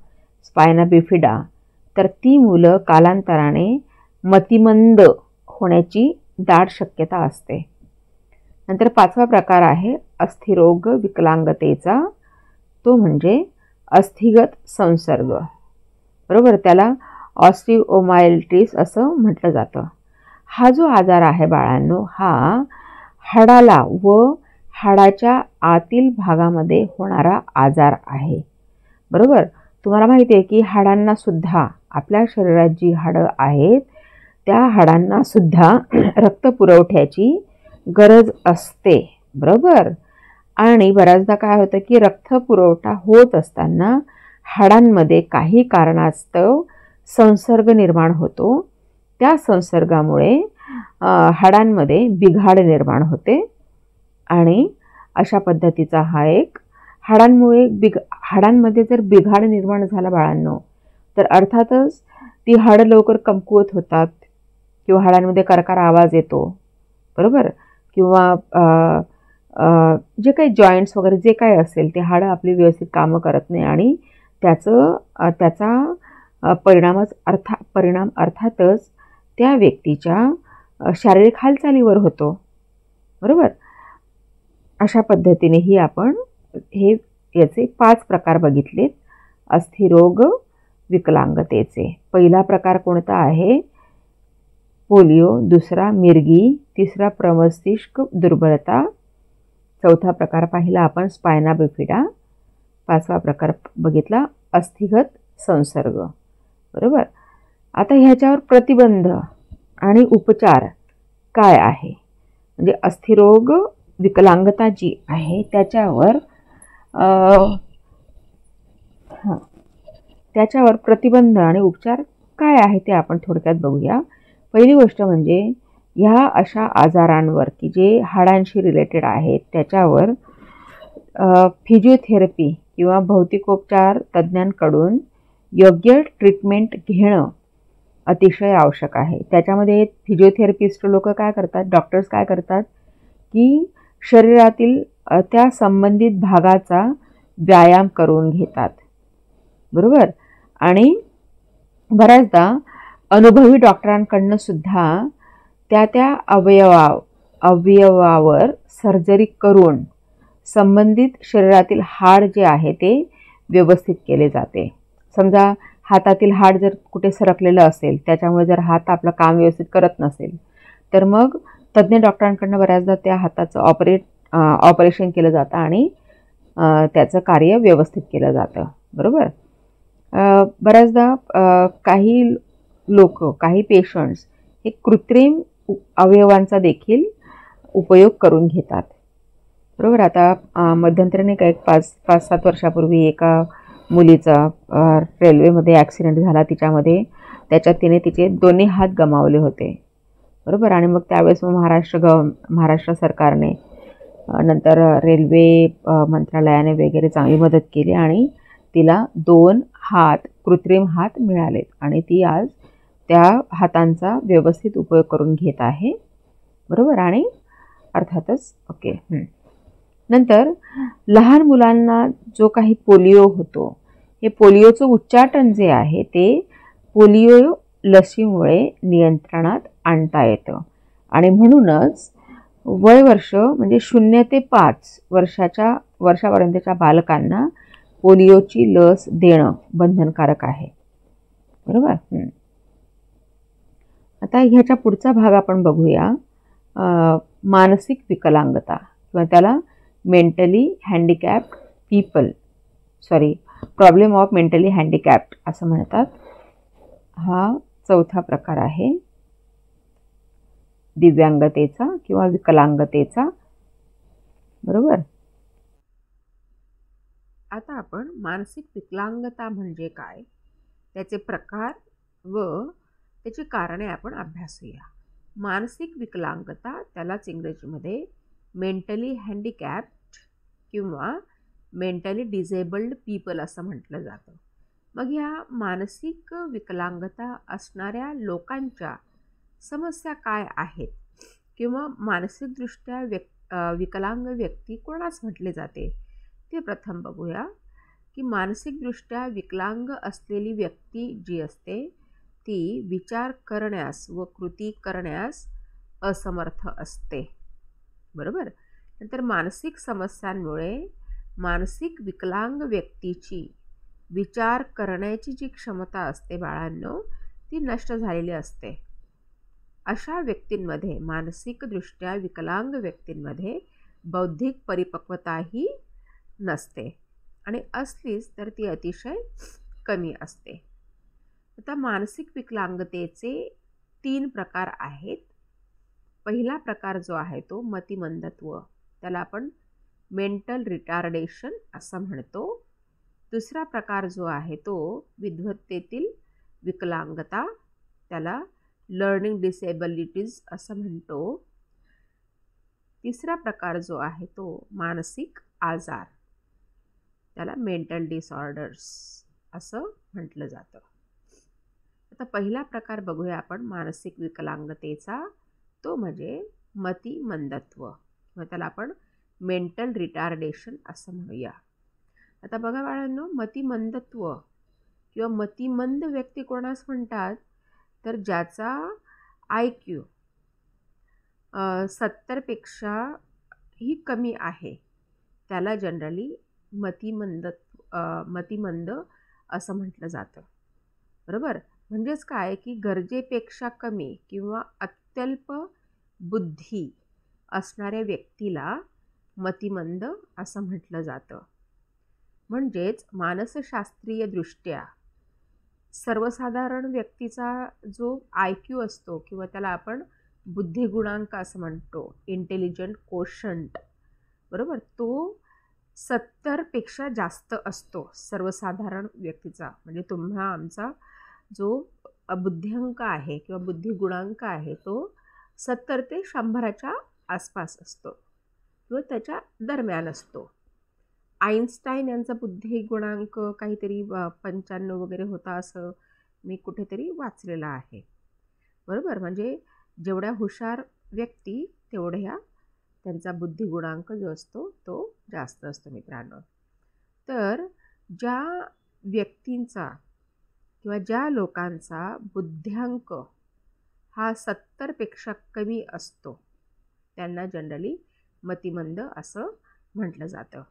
स्पायना बिफिडा तर ती मुलं कालांतराने मतिमंद होण्याची दाट शक्यता असते. नंतर 5वा प्रकार आहे अस्थिरोग विकलांगतेचा, तो म्हणजे अस्थिगत संसर्ग. बरोबर, त्याला ऑस्टिओमायलिटिस असं म्हटलं जातं. हा जो आजार आहे बाळांनो, हा हाडाला व हाडाच्या आतील भागामध्ये होणारा आजार आहे. बरोबर, तुम्हाला माहिती आहे की हाडांना सुद्धा, आपल्या शरीरात जी हाडं आहेत त्या हाडांना सुद्धा रक्तपुरवठ्याची गरज असते. बरोबर, आणि बऱ्याचदा काय होतं की रक्तपुरवठा होत असताना हाडांमध्ये काही कारणास्तव संसर्ग निर्माण होतो. त्या संसर्गामुळे हाडांमध्ये बिघाड निर्माण होते आणि अशा पद्धतीचा हा एक हाडांमध्ये जर बिघाड निर्माण झाला बाळांनो तर अर्थातच ती हाडं लवकर कमकुवत होतात किंवा हाडांमध्ये करकार आवाज येतो. बरोबर, किंवा जे काही जॉईंट्स वगैरे जे काही असेल ते हाडं आपली व्यवस्थित कामं करत नाही आणि त्याचा परिणाम अर्थातच त्या व्यक्तीच्या शारीरिक हालचालीवर होतो. बरोबर, अशा पद्धतीनेही आपण याचे 5 प्रकार बघितलेत अस्थिरोग विकलांगतेचे. पहिला प्रकार कोणता आहे? पोलिओ. दुसरा मिरगी. तिसरा प्रमस्तिष्क दुर्बलता. चौथा प्रकार पाहिला आपण स्पायना बिफिडा. 5वा प्रकार बघितला अस्थिगत संसर्ग. बरोबर, आता ह्याच्यावर प्रतिबंध आणि उपचार काय आहे? म्हणजे अस्थिरोग विकलांगता जी आहे त्याच्यावर प्रतिबंध आणि उपचार काय आहे ते आपण थोडक्यात बघूया. पहिली गोष्ट म्हणजे ह्या अशा आजारांवर की जे हाडांशी रिलेटेड आहेत त्याच्यावर फिजिओथेरपी किंवा भौतिकोपचार तज्ज्ञांकडून योग्य ट्रीटमेंट घेणं अतिशय आवश्यक आहे. त्याच्यामध्ये फिजिओथेरपिस्ट लोक काय करतात, डॉक्टर्स काय करतात की शरीरातील त्या संबंधित भागाचा व्यायाम करून घेतात. बरोबर, आणि बऱ्याचदा अनुभवी डॉक्टरांकडनं सुद्धा त्या अवयवावर सर्जरी करून संबंधित शरीरातील हाड जे आहे ते व्यवस्थित केले जाते. समजा हातातील हाड जर कुठे सरकलेलं असेल, त्याच्यामुळे जर हात आपलं काम व्यवस्थित करत नसेल तर मग तज्ज्ञ डॉक्टरांकडनं बऱ्याचदा त्या हाताचं ऑपरेशन केलं जातं आणि त्याचं कार्य व्यवस्थित केलं जातं. बरोबर, बऱ्याचदा काही पेशंट्स हे कृत्रिम अवयवांचा देखील उपयोग करून घेतात. बरोबर, आता मध्यंतरीने एक 5-7 वर्षापूर्वी एका मुलीचा रेल्वेमध्ये ॲक्सिडेंट झाला. त्याच्यात तिने तिचे दोन्ही हात गमावले होते. बरोबर, आणि मग त्यावेळेस महाराष्ट्र सरकारने नंतर रेल्वे मंत्रालयाने वगैरे चांगली मदत केली आणि तिला 2 कृत्रिम हात मिळालेत आणि ती आज त्या हातांचा व्यवस्थित उपयोग करून घेत आहे. बरोबर, आणि अर्थातच ओके. नंतर लहान मुलांना जो काही पोलिओ होतो, हे पोलिओचं उच्चाटन जे आहे ते पोलिओ लसीमुळे नियंत्रणात आणता येतं आणि म्हणूनच वर्ष म्हणजे 0 ते 5 वर्षापर्यंतच्या बालकांना पोलिओची लस देणं बंधनकारक आहे. बरोबर, आता ह्याच्या पुढचा भाग आपण बघूया मानसिक विकलांगता किंवा त्याला प्रॉब्लेम ऑफ मेंटली हँडिकॅप्ड असं म्हणतात. हा चौथा प्रकार आहे दिव्यांगतेचा किंवा विकलांगतेचा. बरोबर, आता आपण मानसिक विकलांगता म्हणजे काय, त्याचे प्रकार व त्याची कारणे आपण अभ्यासूया. मानसिक विकलांगता त्यालाच इंग्रजीमध्ये मेंटली हँडिकॅप्ड किंवा मेंटली डिसेबल्ड पीपल असं म्हटलं जातं. मग ह्या मानसिक विकलांगता असणाऱ्या लोकांच्या समस्या काय आहेत किंवा मानसिकदृष्ट्या विकलांग व्यक्ती कोणास म्हटले जाते ते प्रथम बघूया. की मानसिकदृष्ट्या विकलांग असलेली व्यक्ती जी असते ती विचार करण्यास व कृती करण्यास असमर्थ असते. बरोबर. नंतर मानसिक समस्यांमुळे मानसिक विकलांग व्यक्तीची विचार करण्याची जी क्षमता असते बाळांनो ती नष्ट झालेली असते. अशा व्यक्तींमध्ये, मानसिकदृष्ट्या विकलांग व्यक्तींमध्ये बौद्धिक परिपक्वताही नसते आणि असलीच तर ती अतिशय कमी असते. आता मानसिक विकलांगतेचे 3 प्रकार आहेत. पहिला प्रकार जो आहे तो मतिमंदत्व, त्याला आपण मेंटल रिटार्डेशन असं म्हणतो. दुसरा प्रकार जो आहे तो विद्वत्तेतील विकलांगता, त्याला लर्निंग डिसेबिलिटीज असं म्हणतो. तिसरा प्रकार जो आहे तो मानसिक आजार, त्याला मेंटल डिसऑर्डर्स असं म्हटलं जातं. आता पहिला प्रकार बघूया आपण मानसिक विकलांगतेचा, तो म्हणजे मतिमंदत्व किंवा त्याला आपण मेंटल रिटार्डेशन असं म्हणूया. आता बघा बाळांनो, मतिमंदत्व किंवा मतिमंद व्यक्ती कोणास म्हणतात तर ज्याचा IQ 70पेक्षा ही कमी आहे त्याला जनरली मतिमंद असं म्हटलं जातं. बरोबर. म्हणजेच काय की गरजेपेक्षा कमी किंवा अत्यल्प बुद्धी असणाऱ्या व्यक्तीला मतिमंद असं म्हटलं जातं. म्हणजेच मानसशास्त्रीय दृष्ट्या सर्वसाधारण व्यक्तीचा जो IQ असतो किंवा त्याला आपण बुद्धिगुणांक असं म्हणतो, इंटेलिजंट कोशंट, बरोबर, तो 70पेक्षा जास्त असतो सर्वसाधारण व्यक्तीचा. म्हणजे तुम्हा आमचा जो बुद्ध्यांक आहे किंवा बुद्धिगुणांक आहे तो 70 ते 100च्या आसपास असतो किंवा त्याच्या दरम्यान असतो. आईन्स्टाईन यांचा बुद्धिगुणांक काहीतरी 95 वगैरे होता असं मी कुठेतरी वाचलेलं आहे. बरोबर. म्हणजे जेवढ्या हुशार व्यक्ती तेवढ्या त्यांचा बुद्धिगुणांक जो असतो तो जास्त असतो मित्रांनो. तर ज्या व्यक्तींचा किंवा ज्या लोकांचा बुद्ध्यांक हा 70पेक्षा कमी असतो त्यांना जनरली मतिमंद असं म्हटलं जातं.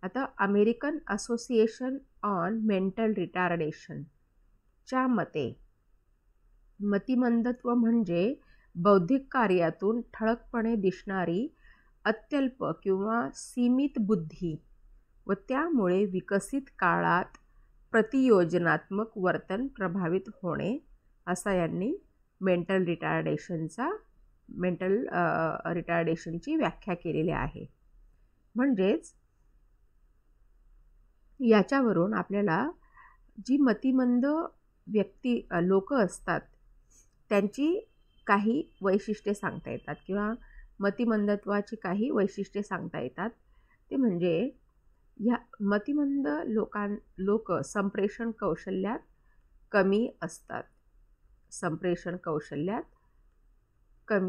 आता अमेरिकन असोसिएशन ऑन मेंटल रिटार्डेशनच्या मते मतिमंदत्व म्हणजे बौद्धिक कार्यातून ठळकपणे दिसणारी अत्यल्प किंवा सीमित बुद्धी व त्यामुळे विकसित काळात प्रतियोजनात्मक वर्तन प्रभावित होणे असा यांनी मेंटल रिटार्डेशनची व्याख्या केलेली आहे. म्हणजेच याच्यावरून आपल्याला जी मतिमंद व्यक्ती लोक असतात त्यांची काही वैशिष्ट्ये सांगता येतात किंवा मतिमंदत्वाची काही वैशिष्ट्ये सांगता येतात. ते म्हणजे ह्या मतिमंद लोक संप्रेषण कौशल्यात कमी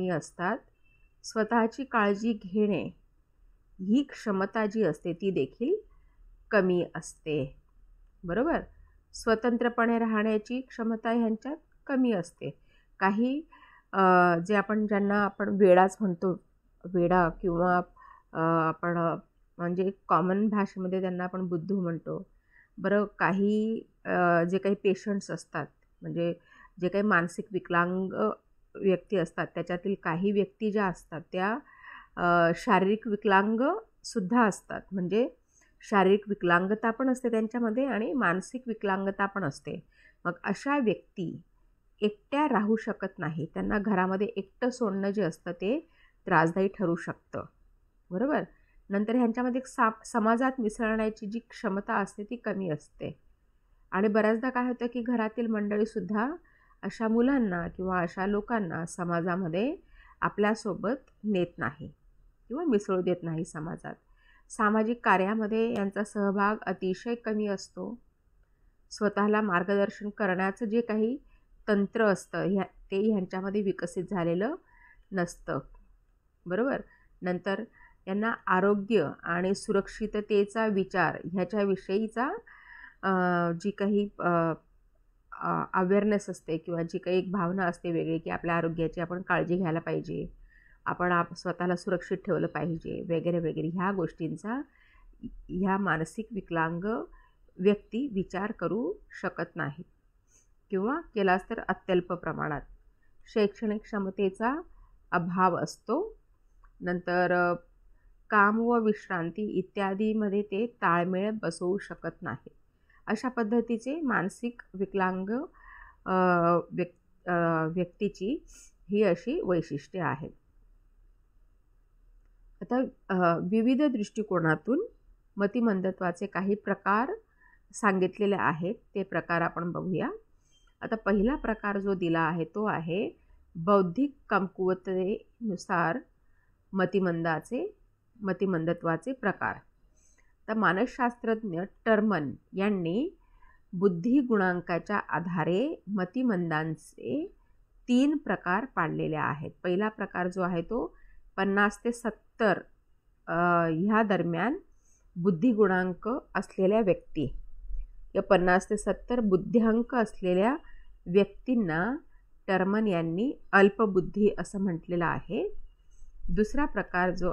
असतात. स्वतःची काळजी घेणे ही क्षमता जी असते ती देखील कमी असते. बरोबर. स्वतंत्रपणे राहण्याची क्षमता ह्यांच्यात कमी असते. काही ज्यांना आपण वेडाच म्हणतो, वेडा किंवा आपण म्हणजे कॉमन भाषेमध्ये त्यांना आपण बुद्धू म्हणतो. बरं. काही जे काही पेशंट्स असतात म्हणजे जे काही मानसिक विकलांग व्यक्ती असतात त्याच्यातील काही व्यक्ती ज्या असतात त्या शारीरिक विकलांगसुद्धा असतात. म्हणजे शारीरिक विकलांगता पण असते त्यांच्यामध्ये आणि मानसिक विकलांगता पण असते. मग अशा व्यक्ती एकट्या राहू शकत नाही. त्यांना घरामध्ये एकटं सोडणं जे असतं ते त्रासदायी ठरू शकतं. बरोबर. नंतर ह्यांच्यामध्ये समाजात मिसळण्याची जी क्षमता असते ती कमी असते. आणि बऱ्याचदा काय होतं की घरातील मंडळीसुद्धा अशा मुलांना किंवा अशा लोकांना समाजामध्ये आपल्यासोबत नेत नाही किंवा मिसळू देत नाही समाजात. सामाजिक कार्यामध्ये यांचा सहभाग अतिशय कमी असतो. स्वतःला मार्गदर्शन करण्याचं जे काही तंत्र असतं ते ह्यांच्यामध्ये विकसित झालेलं नसतं, बरोबर. नंतर यांना आरोग्य आणि सुरक्षिततेचा विचार ह्याच्याविषयीचा जी काही अवेअरनेस असते किंवा जी काही एक भावना असते वेगळी की आपल्या आरोग्याची आपण काळजी घ्यायला पाहिजे, आपण स्वतःला सुरक्षित ठेवलं पाहिजे वगैरे वगैरे, ह्या गोष्टींचा ह्या मानसिक विकलांग व्यक्ती विचार करू शकत नाहीत किंवा केलाच तर अत्यल्प प्रमाणात. शैक्षणिक क्षमतेचा अभाव असतो. नंतर काम व विश्रांती इत्यादीमध्ये ते ताळमेळ बसवू शकत नाही. अशा पद्धतीचे मानसिक विकलांग व्यक्तीची ही अशी वैशिष्ट्ये आहेत. आता विविध दृष्टिकोनातून मतिमंदत्वाचे काही प्रकार सांगितलेले आहेत, ते प्रकार आपण बघूया. आता पहिला प्रकार जो दिला आहे तो आहे बौद्धिक कमकुवतेनुसार मतिमंदत्वाचे प्रकार. तर मानसशास्त्रज्ञ टर्मन यांनी बुद्धी गुणांकाच्या आधारे मतिमंदांचे 3 प्रकार पाडलेले आहेत. पहिला प्रकार जो आहे तो 50 ते 70 ह्या दरम्यान बुद्धिगुणांक असलेल्या व्यक्ती, या 50 ते 70 बुद्ध्यांक असलेल्या व्यक्तींना टर्मन यांनी अल्पबुद्धी असं म्हटलेलं आहे. दुसरा प्रकार जो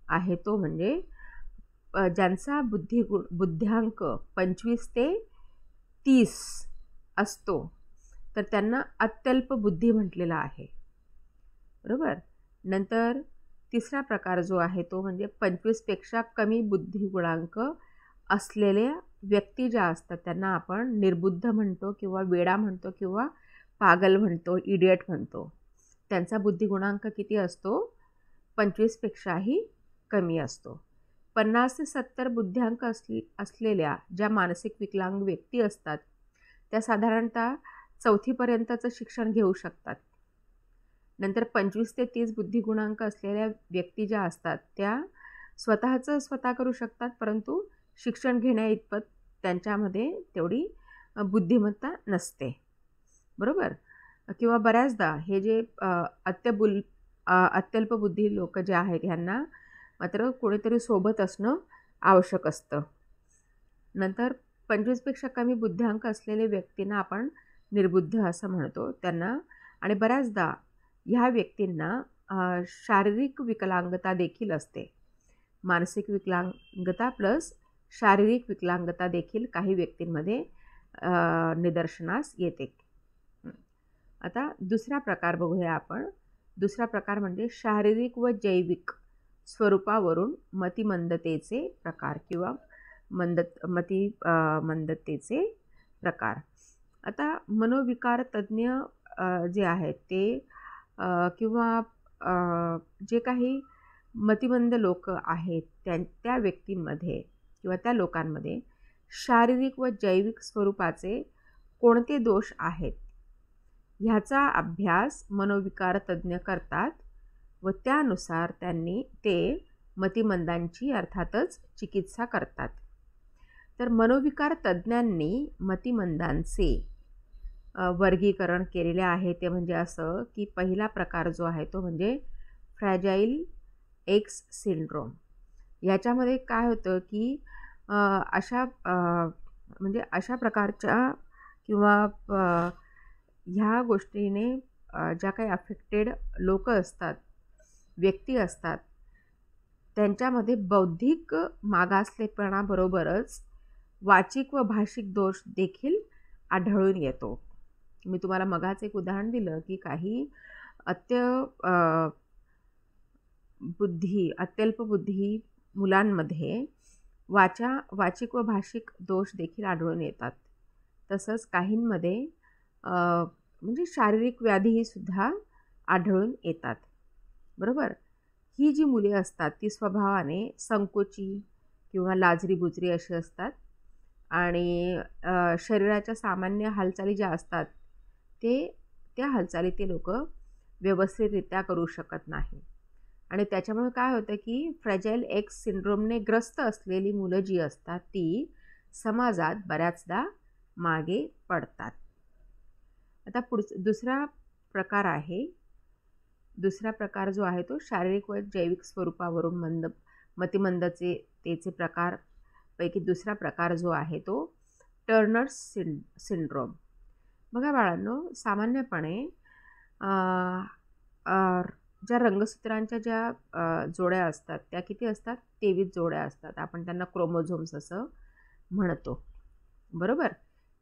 आहे तो म्हणजे ज्यांचा बुद्ध्यांक 25 ते 30 असतो, तर त्यांना अत्यल्प बुद्धी म्हटलेला आहे, बरोबर. नंतर तिसरा प्रकार जो आहे तो म्हणजे 25 पेक्षा कमी बुद्धिगुणांक असलेल्या व्यक्ती ज्या असतात त्यांना आपण निर्बुद्ध म्हणतो किंवा वेडा म्हणतो किंवा पागल म्हणतो, इडियट म्हणतो. त्यांचा बुद्धिगुणांक किती असतो? 25 पेक्षाही कमी असतो. 50 ते 70 बुद्ध्यांक असलेल्या ज्या मानसिक विकलांग व्यक्ती असतात त्या साधारणतः 4थीपर्यंतचं शिक्षण घेऊ शकतात. नंतर 25 ते 30 बुद्धिगुणांक असलेल्या व्यक्ती ज्या असतात त्या स्वतः करू शकतात, परंतु शिक्षण घेण्याइतपत त्यांच्यामध्ये तेवढी बुद्धिमत्ता नसते, बरोबर. किंवा बऱ्याचदा हे जे अत्यल्प बुद्धी लोक जे आहेत ह्यांना मात्र कोणीतरी सोबत असणं आवश्यक असतं. नंतर 25 पेक्षा कमी बुद्ध्यांक असलेले व्यक्तींना आपण निर्बुद्ध असं म्हणतो त्यांना. आणि बऱ्याचदा ह्या व्यक्तींना शारीरिक विकलांगता देखील असते. मानसिक विकलांगता प्लस शारीरिक विकलांगता देखील काही व्यक्तींमध्ये निदर्शनास येते. आता दुसरा प्रकार बघूया आपण. दुसरा प्रकार म्हणजे शारीरिक व जैविक स्वरूपावरून मतिमंदतेचे प्रकार किंवा मतिमंदतेचे प्रकार. आता मनोविकार तज्ज्ञ जे आहेत ते किंवा जे काही मतिमंद लोक आहेत त्या व्यक्तींमध्ये किंवा त्या लोकांमध्ये शारीरिक व जैविक स्वरूपाचे कोणते दोष आहेत ह्याचा अभ्यास मनोविकार तज्ज्ञ करतात व त्यानुसार ते मतिमंदांची अर्थातच चिकित्सा करतात. तर मनोविकार तज्ज्ञांनी मतिमंदांचे वर्गीकरण केलेले आहे. ते म्हणजे असं की पहिला प्रकार जो आहे तो म्हणजे फ्रॅजाईल एक्स सिंड्रोम. याच्यामध्ये काय होतं की अशा प्रकारच्या किंवा ह्या गोष्टीने ज्या काही अफेक्टेड लोक असतात, व्यक्ती असतात, त्यांच्यामध्ये बौद्धिक मागासलेपणाबरोबरच वाचिक व भाषिक दोष देखील आढळून येतो. मी तुम्हाला मगाच एक उदाहरण दिलं की काही अत्यल्प बुद्धी मुलांमध्ये वाचिक व भाषिक दोष देखील आढळून येतात. तसंच काहींमध्ये म्हणजे शारीरिक व्याधीही सुद्धा आढळून येतात, बरोबर. ही जी मुले असतात ती स्वभावाने संकोची किंवा लाजरीबुजरी अशी असतात आणि शरीराच्या सामान्य हालचाली ज्या असतात त्या हालचाली ते लोक व्यवस्थितरित्या करू शकत नाही. आणि त्याच्यामुळे काय होतं की फ्रॅजाईल एक्स सिंड्रोमने ग्रस्त असलेली मुलं जी असतात ती समाजात बऱ्याचदा मागे पडतात. आता दुसरा प्रकार आहे. दुसरा प्रकार जो आहे तो शारीरिक व जैविक स्वरूपावरून मतिमंदतेचे प्रकार पैकी दुसरा प्रकार जो आहे तो टर्नर सिंड्रोम. बघा बाळांनो, सामान्यपणे ज्या रंगसूत्रांच्या ज्या जोड्या असतात त्या किती असतात? 23 जोड्या असतात. आपण त्यांना क्रोमोझोम्स असं म्हणतो, बरोबर.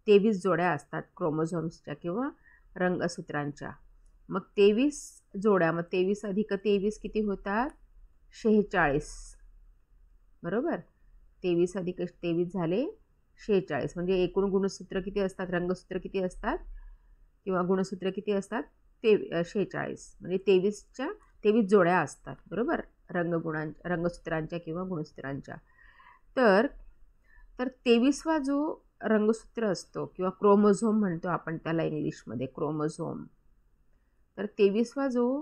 23 जोड्या असतात क्रोमोझोम्सच्या किंवा रंगसूत्रांच्या. मग 23 जोड्या, मग 23 अधिक 23 किती होतात? 46, बरोबर. 23 अधिक 23 झाले 46. म्हणजे एकूण गुणसूत्र किती असतात? रंगसूत्र किती असतात किंवा गुणसूत्र किती असतात? 46. म्हणजे 23 जोड्या असतात, बरोबर, रंगसूत्रांच्या किंवा गुणसूत्रांच्या. तर 23वा जो रंगसूत्र असतो किंवा क्रोमोझोम म्हणतो आपण त्याला इंग्लिशमध्ये, क्रोमोझोम. तर 23वा जो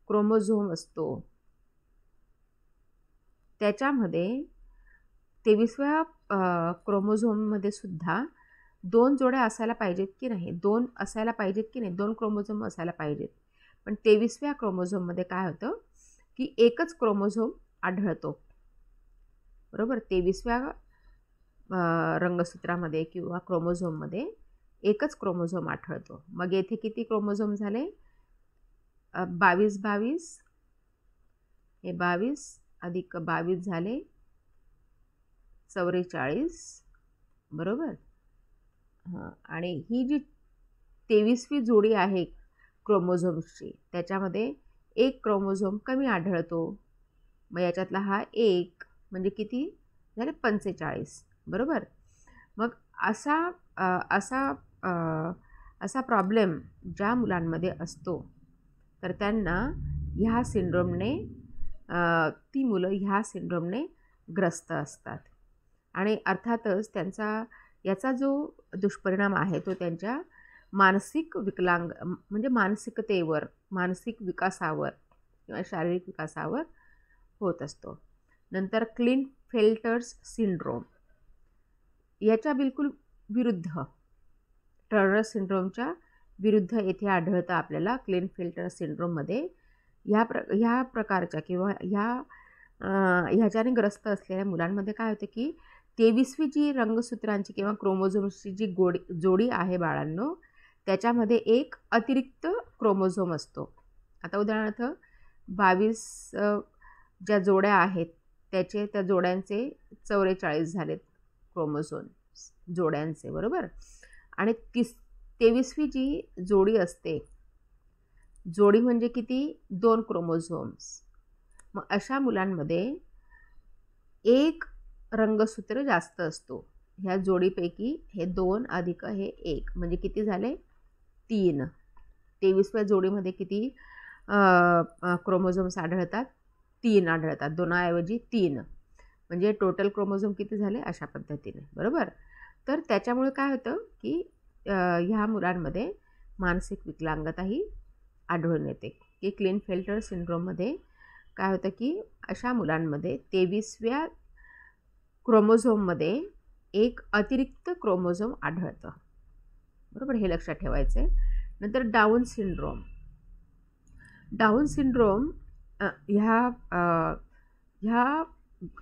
क्रोमोझोम असतो त्याच्यामध्ये 23व्या क्रोमोझोममध्ये सुद्धा 2 जोड्या असायला पाहिजेत की नाही? 2 असायला पाहिजेत की नाही? 2 क्रोमोझोम असायला पाहिजेत. पण 23व्या क्रोमोझोममध्ये काय होतं की एकच क्रोमोझोम आढळतो, बरोबर. 23व्या रंगसूत्रामध्ये किंवा क्रोमोझोममध्ये एकच क्रोमोझोम आढळतो. मग येथे किती क्रोमोझोम झाले? 22 हे 22 अधिक 22 झाले 44, बरोबर. आणि ही जी 23वी जोडी आहे क्रोमोझोम्सची त्याच्यामध्ये एक क्रोमोझोम कमी आढळतो. मग याच्यातला हा एक म्हणजे किती झाले? 45, बरोबर. मग असा प्रॉब्लेम ज्या मुलांमध्ये असतो तर त्यांना ह्या सिंड्रोमने ती मुलं ह्या सिंड्रोमने ग्रस्त असतात. आणि अर्थातच याचा जो दुष्परिणाम आहे तो त्यांच्या मानसिक म्हणजे मानसिकतेवर, मानसिक विकासावर किंवा शारीरिक विकासावर होत असतो. नंतर क्लिनफेल्टर्स सिंड्रोम, याच्या बिलकुल विरुद्ध, टर्नर सिंड्रोमच्या विरुद्ध येथे आढळतं आपल्याला क्लिनफेल्टर सिंड्रोममध्ये. ह्या प्रकारच्या किंवा ह्याच्याने ग्रस्त असलेल्या मुलांमध्ये काय होतं की 23वी जी रंगसूत्रांची किंवा क्रोमोझोम्सची जी जोडी आहे बाळांनो, त्याच्यामध्ये एक अतिरिक्त क्रोमोझोम असतो. आता उदाहरणार्थ 22 ज्या जोड्या आहेत त्या जोड्यांचे 44 झालेत क्रोमोझोम्स जोड्यांचे, बरोबर. आणि 23वी जी जोडी असते, जोडी म्हणजे किती? 2 क्रोमोझोम्स. मग अशा मुलांमध्ये एक रंगसूत्र जास्त असतो. ह्या जोडीपैकी हे 2 अधिक हे 1 म्हणजे किती झाले? 3. 23व्या जोडीमध्ये किती क्रोमोझोम्स आढळतात? 3 आढळतात. 2 ऐवजी 3 म्हणजे टोटल क्रोमोझोम किती झाले? अशा पद्धतीने, बरोबर. तर त्याच्यामुळे काय होतं की ह्या मुलांमध्ये मानसिक विकलांगताही आढळून येते. की क्लिनफेल्टर सिंड्रोममध्ये काय होतं की अशा मुलांमध्ये 23व्या क्रोमोझोममध्ये एक अतिरिक्त क्रोमोझोम आढळतं, बरोबर. हे लक्षात ठेवायचं आहे. नंतर डाऊन सिंड्रोम. डाऊन सिंड्रोम ह्या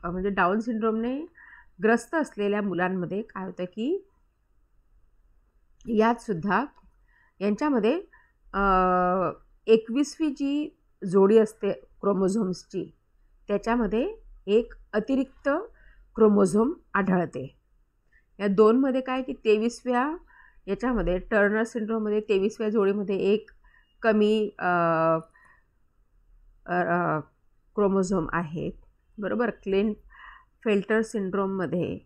म्हणजे डाऊन सिंड्रोमने ग्रस्त असलेल्या मुलांमध्ये काय होतं की यातसुद्धा यांच्यामध्ये 21वी जी जोडी असते क्रोमोझोम्सची त्याच्यामध्ये एक अतिरिक्त क्रोमोझोम आढळते. या 2मध्ये काय की 23व्या याच्यामध्ये टर्नर सिंड्रोममध्ये 23व्या जोडीमध्ये एक कमी क्रोमोझोम आहे, बरोबर. क्लिनफेल्टर सिंड्रोममध्ये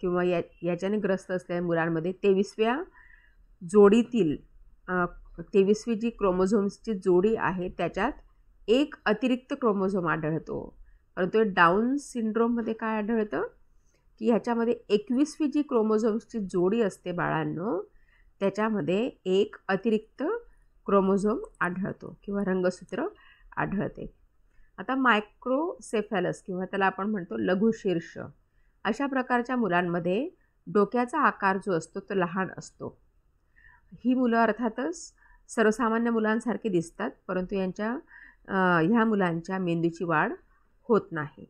किंवा याच्याने ग्रस्त असलेल्या मुलांमध्ये 23व्या जोडीतील 23वी जी क्रोमोझोम्सची जोडी आहे त्याच्यात एक अतिरिक्त क्रोमोझोम आढळतो. परंतु डाऊन सिंड्रोममध्ये काय आढळतं की ह्याच्यामध्ये 21वी जी क्रोमोझोम्सची जोडी असते बाळांनो, त्याच्यामध्ये एक अतिरिक्त क्रोमोझोम आढळतो किंवा रंगसूत्र आढळते. आता मायक्रोसेफॅलस किंवा त्याला आपण म्हणतो लघुशीर्ष, अशा प्रकारच्या मुलांमध्ये डोक्याचा आकार जो असतो तो लहान असतो. ही मुलं अर्थातच सर्वसामान्य मुलांसारखे दिसतात, परंतु ह्या मुलांच्या मेंदूची वाढ होत नाही,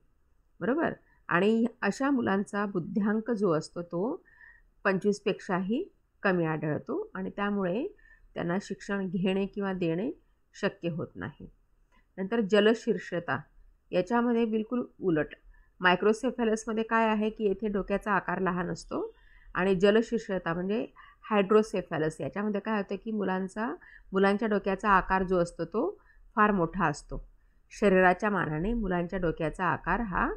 बरोबर. आणि अशा मुलांचा बुद्ध्यांक जो असतो तो 25पेक्षाही कमी आढळतो आणि त्यामुळे त्यांना शिक्षण घेणे किंवा देणे शक्य होत नाही. नंतर जलशीर्षता, याच्यामध्ये बिलकुल उलट. मायक्रोसेफॅलसमध्ये काय आहे की येथे डोक्याचा आकार लहान असतो आणि जलशीर्षता म्हणजे हायड्रोसेफॅलस, याच्यामध्ये काय होतं की मुलांच्या डोक्याचा आकार जो असतो तो फार मोठा असतो. शरीराच्या मानाने मुलांच्या डोक्याचा आकार हा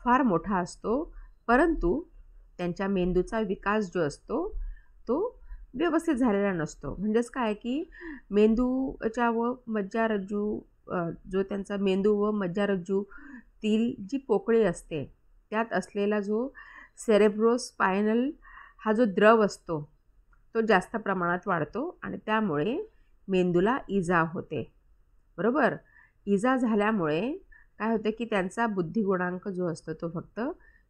फार मोठा असतो, परंतु त्यांच्या मेंदूचा विकास जो असतो तो व्यवस्थित झालेला नसतो. म्हणजेच काय की मेंदूच्या व मज्जारज्जू जो त्यांचा मेंदू व मज्जारज्जूतील जी पोकळी असते त्यात असलेला जो सेरेब्रोस्पायनल हा जो द्रव असतो तो जास्त प्रमाणात वाढतो आणि त्यामुळे मेंदूला इजा होते, बरोबर. इजा झाल्यामुळे काय होतं की त्यांचा बुद्धिगुणांक जो असतो तो फक्त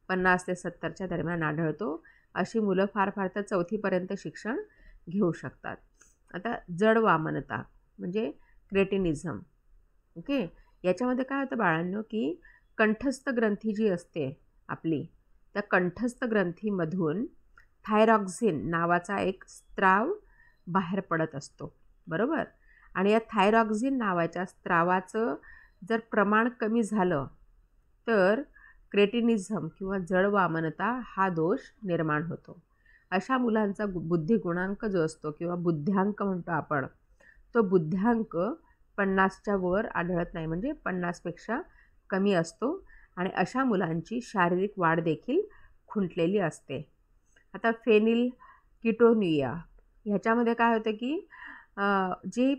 50 ते 70च्या दरम्यान आढळतो. अशी मुलं फार फार तर 4थीपर्यंत शिक्षण घेऊ शकतात. आता जड वामनता म्हणजे क्रेटिनिझम. ओके, याच्यामध्ये काय होतं बाळांनो की कंठस्थ ग्रंथी जी असते आपली, त्या कंठस्थ ग्रंथीमधून थायरॉक्झिन नावाचा एक स्त्राव बाहेर पडत असतो, बरोबर. आणि या थायरॉक्झिन नावाच्या स्त्रावाचं जर प्रमाण कमी झालं तर क्रेटिनिझम किंवा जडवामनता हा दोष निर्माण होतो. अशा मुलांचा बुद्धिगुणांक जो असतो किंवा बुद्ध्यांक म्हणतो आपण, तो बुद्ध्यांक 50च्या वर आढळत नाही, म्हणजे 50पेक्षा कमी असतो आणि अशा मुलांची शारीरिक वाढ देखील खुंटलेली असते. आता फेनिल किटोनिया, ह्याच्यामध्ये काय होतं की जे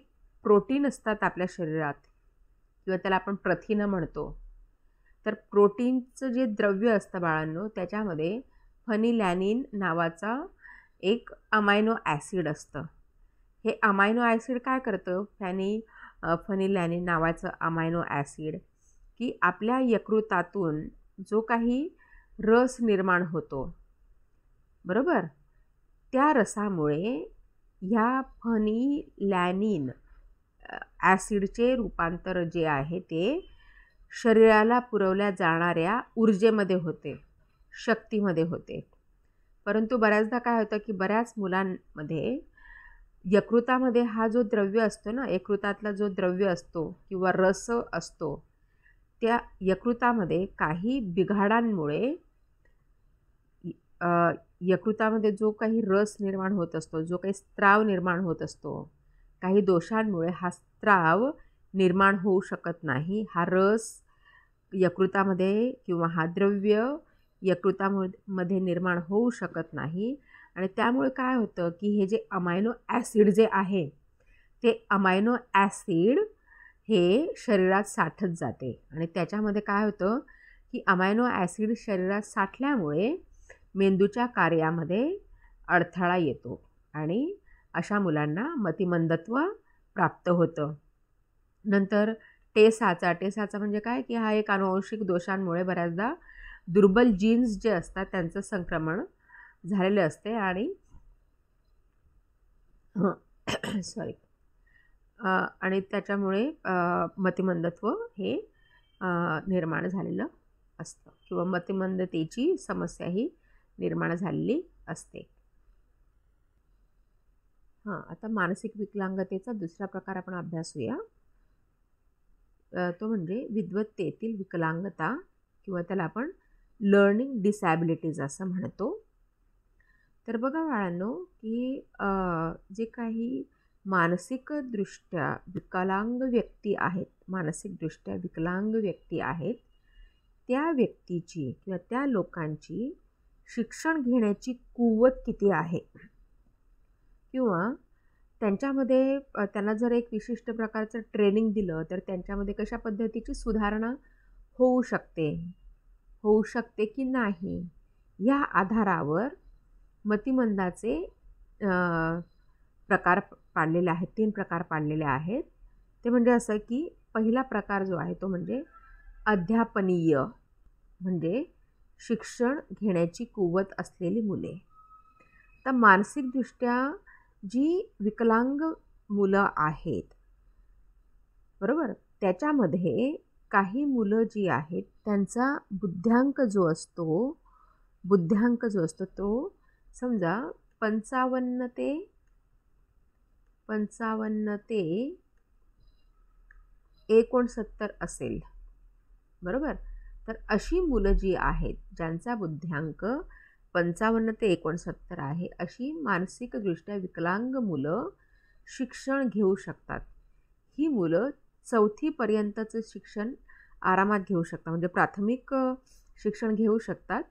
प्रोटीन असतात आपल्या शरीरात किंवा त्याला आपण प्रथिनं म्हणतो, तर प्रोटीनचं जे द्रव्य असतं बाळांनो त्याच्यामध्ये फनिलॅनिन नावाचा एक अमायनो ॲसिड असतं. हे अमायनो ॲसिड काय करतं, फनिलॅनिन नावाचं अमायनो ॲसिड, की आपल्या यकृतातून जो काही रस निर्माण होतो, बरोबर, त्या रसामुळे ह्या फनिलॅनिन ॲसिडचे रूपांतर जे आहे ते शरीराला पुरवल्या जाणाऱ्या ऊर्जेमध्ये होते, शक्तीमध्ये होते. परंतु बऱ्याचदा काय होतं की बऱ्याच मुलांमध्ये यकृतामध्ये हा जो द्रव्य असतो ना, यकृतातला जो द्रव्य असतो किंवा रस असतो, त्या यकृतामध्ये काही बिघाडांमुळे यकृतामध्ये जो काही रस निर्माण होत असतो, जो काही स्त्राव निर्माण होत असतो, काही दोषांमुळे हा स्त्राव निर्माण होऊ शकत नाही. हा रस यकृतामध्ये किंवा हा द्रव्य यकृतामध्ये निर्माण होऊ शकत नाही आणि त्यामुळे काय होतं की हे जे अमायनो ॲसिड जे आहे ते अमायनो ॲसिड हे शरीरात साठत जाते आणि त्याच्यामध्ये काय होतं की अमायनो ॲसिड शरीरात साठल्यामुळे मेंदूच्या कार्यामध्ये अडथळा येतो आणि अशा मुलांना मतिमंदत्व प्राप्त होतं. नंतर टेसाचा म्हणजे काय की हा एक आनुवंशिक दोषांमुळे बऱ्याचदा दुर्बल जीन्स जे असतात त्यांचं संक्रमण झालेलं असते आणि आणि त्याच्यामुळे मतिमंदत्व हे निर्माण झालेलं असतं किंवा मतिमंदतेची समस्या ही निर्माण झालेली असते. आता मानसिक विकलांगतेचा दुसरा प्रकार आपण अभ्यासूया. तो म्हणजे विद्वत्तेतील विकलांगता किंवा त्याला आपण लर्निंग डिसॅबिलिटीज असं म्हणतो. तर बघा बाळांनो की जे काही मानसिकदृष्ट्या विकलांग व्यक्ती आहेत, त्या व्यक्तीची किंवा त्या लोकांची शिक्षण घेण्याची कुवत किती आहे किंवा त्यांच्यामध्ये त्यांना जर एक विशिष्ट प्रकारचं ट्रेनिंग दिलं तर त्यांच्यामध्ये कशा पद्धतीची सुधारणा होऊ शकते की नाही, या आधारावर मतिमंदाचे प्रकार पाडलेले आहेत, 3 प्रकार पाडलेले आहेत. ते म्हणजे असं की पहिला प्रकार जो आहे तो म्हणजे अध्यापनीय, म्हणजे शिक्षण घेण्याची कुवत असलेली मुले. तर मानसिकदृष्ट्या जी विकलांग मुलं आहेत, बरोबर, त्याच्यामध्ये काही मुलं जी आहेत त्यांचा बुद्ध्यांक जो असतो तो समजा 55 ते 69 असेल, बरोबर. तर अशी मुलं जी आहेत ज्यांचा बुद्ध्यांक 55 ते 69 आहे, अशी मानसिकदृष्ट्या विकलांग मुलं शिक्षण घेऊ शकतात. ही मुलं 4थीपर्यंतचं शिक्षण आरामात घेऊ शकतात, म्हणजे प्राथमिक शिक्षण घेऊ शकतात,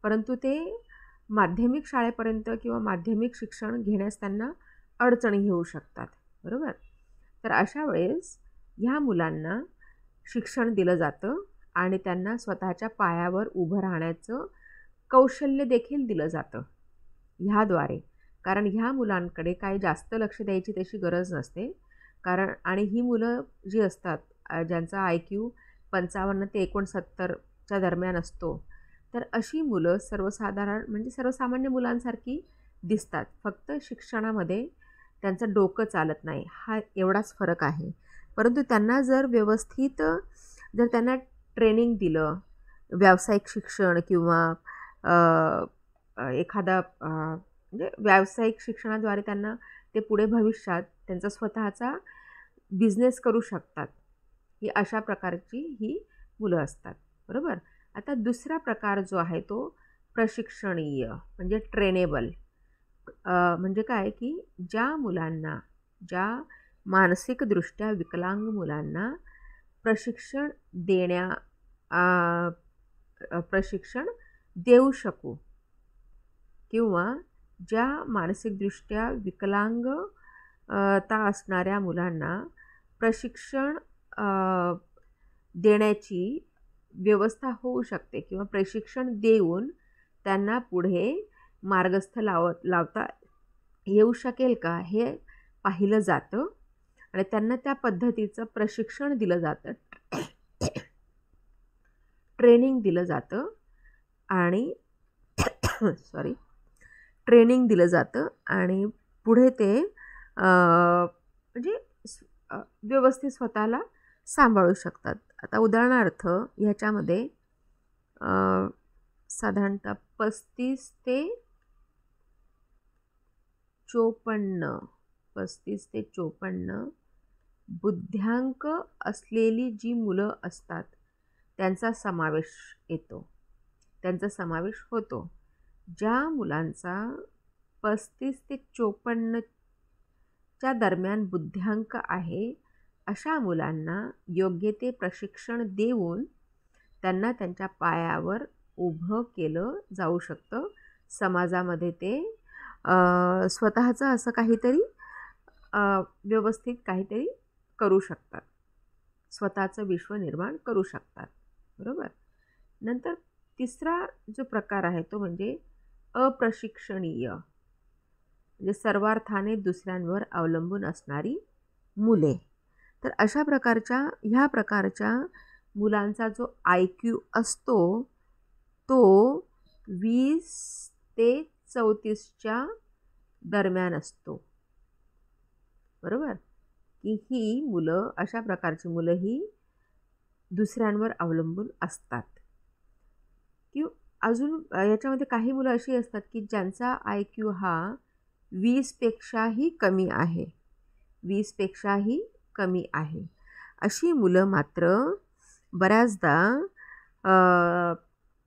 परंतु ते माध्यमिक शाळेपर्यंत किंवा माध्यमिक शिक्षण घेण्यास त्यांना अडचणी येऊ शकतात, बरोबर. तर अशा वेळेस ह्या मुलांना शिक्षण दिलं जातं आणि त्यांना स्वतःच्या पायावर उभं राहण्याचं कौशल्य देखील दिलं जातं ह्याद्वारे. कारण ह्या मुलांकडे काही जास्त लक्ष द्यायची तशी गरज नसते. कारण आणि ही मुलं जी असतात ज्यांचा IQ 55 ते 69च्या दरम्यान असतो, तर अशी मुलं सर्वसाधारण म्हणजे सर्वसामान्य मुलांसारखी दिसतात. फक्त शिक्षणामध्ये त्यांचं डोकं चालत नाही, हा एवढाच फरक आहे. परंतु त्यांना जर व्यवस्थित जर त्यांना ट्रेनिंग दिलं, व्यावसायिक शिक्षण किंवा एखादा म्हणजे व्यावसायिक शिक्षणाद्वारे त्यांना ते पुढे भविष्यात त्यांचा स्वतःचा बिझनेस करू शकतात. ही अशा प्रकारची ही मुलं असतात, बरोबर. आता दुसरा प्रकार जो आहे तो प्रशिक्षणीय म्हणजे ट्रेनेबल. म्हणजे काय की ज्या मानसिकदृष्ट्या विकलांग मुलांना प्रशिक्षण देऊ शकू किंवा ज्या मानसिकदृष्ट्या विकलांगता असणाऱ्या मुलांना प्रशिक्षण देण्याची व्यवस्था होऊ शकते किंवा प्रशिक्षण देऊन त्यांना पुढे मार्गस्थ लावता येऊ शकेल का हे पाहिलं जातं आणि त्यांना त्या पद्धतीचं प्रशिक्षण दिलं जातं, ट्रेनिंग दिलं जातं आणि ट्रेनिंग दिलं जातं आणि पुढे ते म्हणजे व्यवस्थित स्वतःला सांभाळू शकतात. आता उदाहरणार्थ ह्याच्यामध्ये साधारणतः 35 ते 54 बुद्ध्यांक असलेली जी मुलं असतात त्यांचा समावेश होतो. ज्या मुलांचा 35 ते 54च्या दरम्यान बुद्ध्यांक आहे, अशा मुलांना योग्य ते प्रशिक्षण देऊन त्यांना त्यांच्या पायावर उभं केलं जाऊ शकतं. समाजामध्ये ते स्वतःचं असं काहीतरी व्यवस्थित काहीतरी करू शकतात, स्वतःचं विश्व निर्माण करू शकतात, बरोबर. नंतर तिसरा जो प्रकार आहे तो म्हणजे अप्रशिक्षणीय, म्हणजे सर्वार्थाने दुसऱ्यांवर अवलंबून असणारी मुले. तर ह्या प्रकारच्या मुलांचा जो IQ असतो तो 20 ते 34च्या दरम्यान असतो, बरोबर. की ही मुलं, अशा प्रकारची मुलं ही दुसऱ्यांवर अवलंबून असतात. किंवा अजून याच्यामध्ये काही मुलं अशी असतात की ज्यांचा IQ हा 20पेक्षाही कमी आहे. अशी मुलं मात्र बऱ्याचदा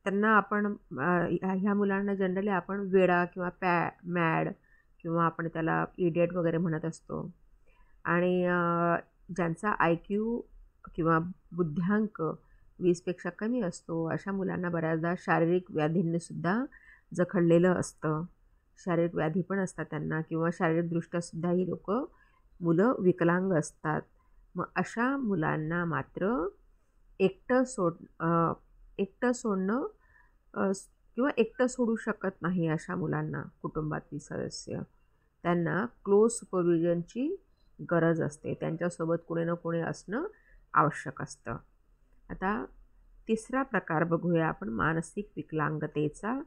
त्यांना आपण ह्या मुलांना जनरली आपण वेडा किंवा मॅड किंवा आपण त्याला इडियट वगैरे म्हणत असतो. आणि ज्यांचा IQ किंवा बुद्ध्यांक 20पेक्षा कमी असतो, अशा मुलांना बऱ्याचदा शारीरिक व्याधींनीसुद्धा जखडलेलं असतं. शारीरिक व्याधी पण असतात त्यांना किंवा शारीरिकदृष्ट्यासुद्धा ही मुलं विकलांग असतात. मग अशा मुलांना मात्र एकटं सोडणं किंवा एकटं सोडू शकत नाही. अशा मुलांना कुटुंबातील सदस्य त्यांना क्लोज सुपरविजनची गरज असते. त्यांच्यासोबत कोणी ना कोणी असणं आवश्यक असतं. आता तिसरा प्रकार बघूया आपण मानसिक विकलांगतेचा.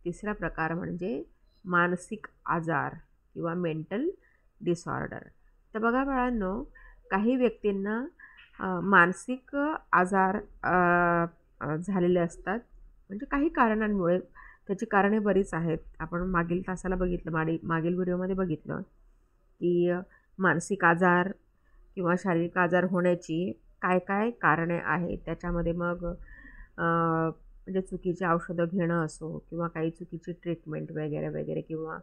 तिसरा प्रकार म्हणजे मानसिक आजार किंवा मेंटल डिसऑर्डर. तर बघा बाळांनो, काही व्यक्तींना मानसिक आजार झालेले असतात, म्हणजे काही कारणांमुळे. त्याची कारणे बरीच आहेत. आपण मागील तासाला बघितलं, मागील व्हिडिओमध्ये बघितलं की मानसिक आजार किंवा शारीरिक आजार होण्याची काय काय कारणे आहेत. त्याच्यामध्ये मग म्हणजे चुकीची औषधं घेणं असो किंवा काही चुकीची ट्रीटमेंट वगैरे वगैरे किंवा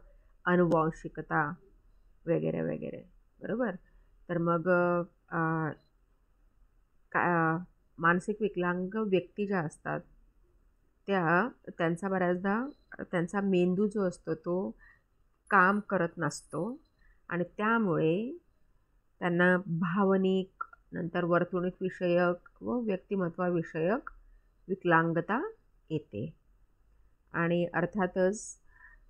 अनुवांशिकता वगैरे वगैरे, बरोबर. तर मग मानसिक विकलांग व्यक्ती ज्या असतात त्यांचा बऱ्याचदा त्यांचा मेंदू जो असतो तो काम करत नसतो आणि त्यामुळे त्यांना भावनिक, नंतर वर्तणूक विषयक व व्यक्तिमत्वाविषयक विकलांगता येते. आणि अर्थातच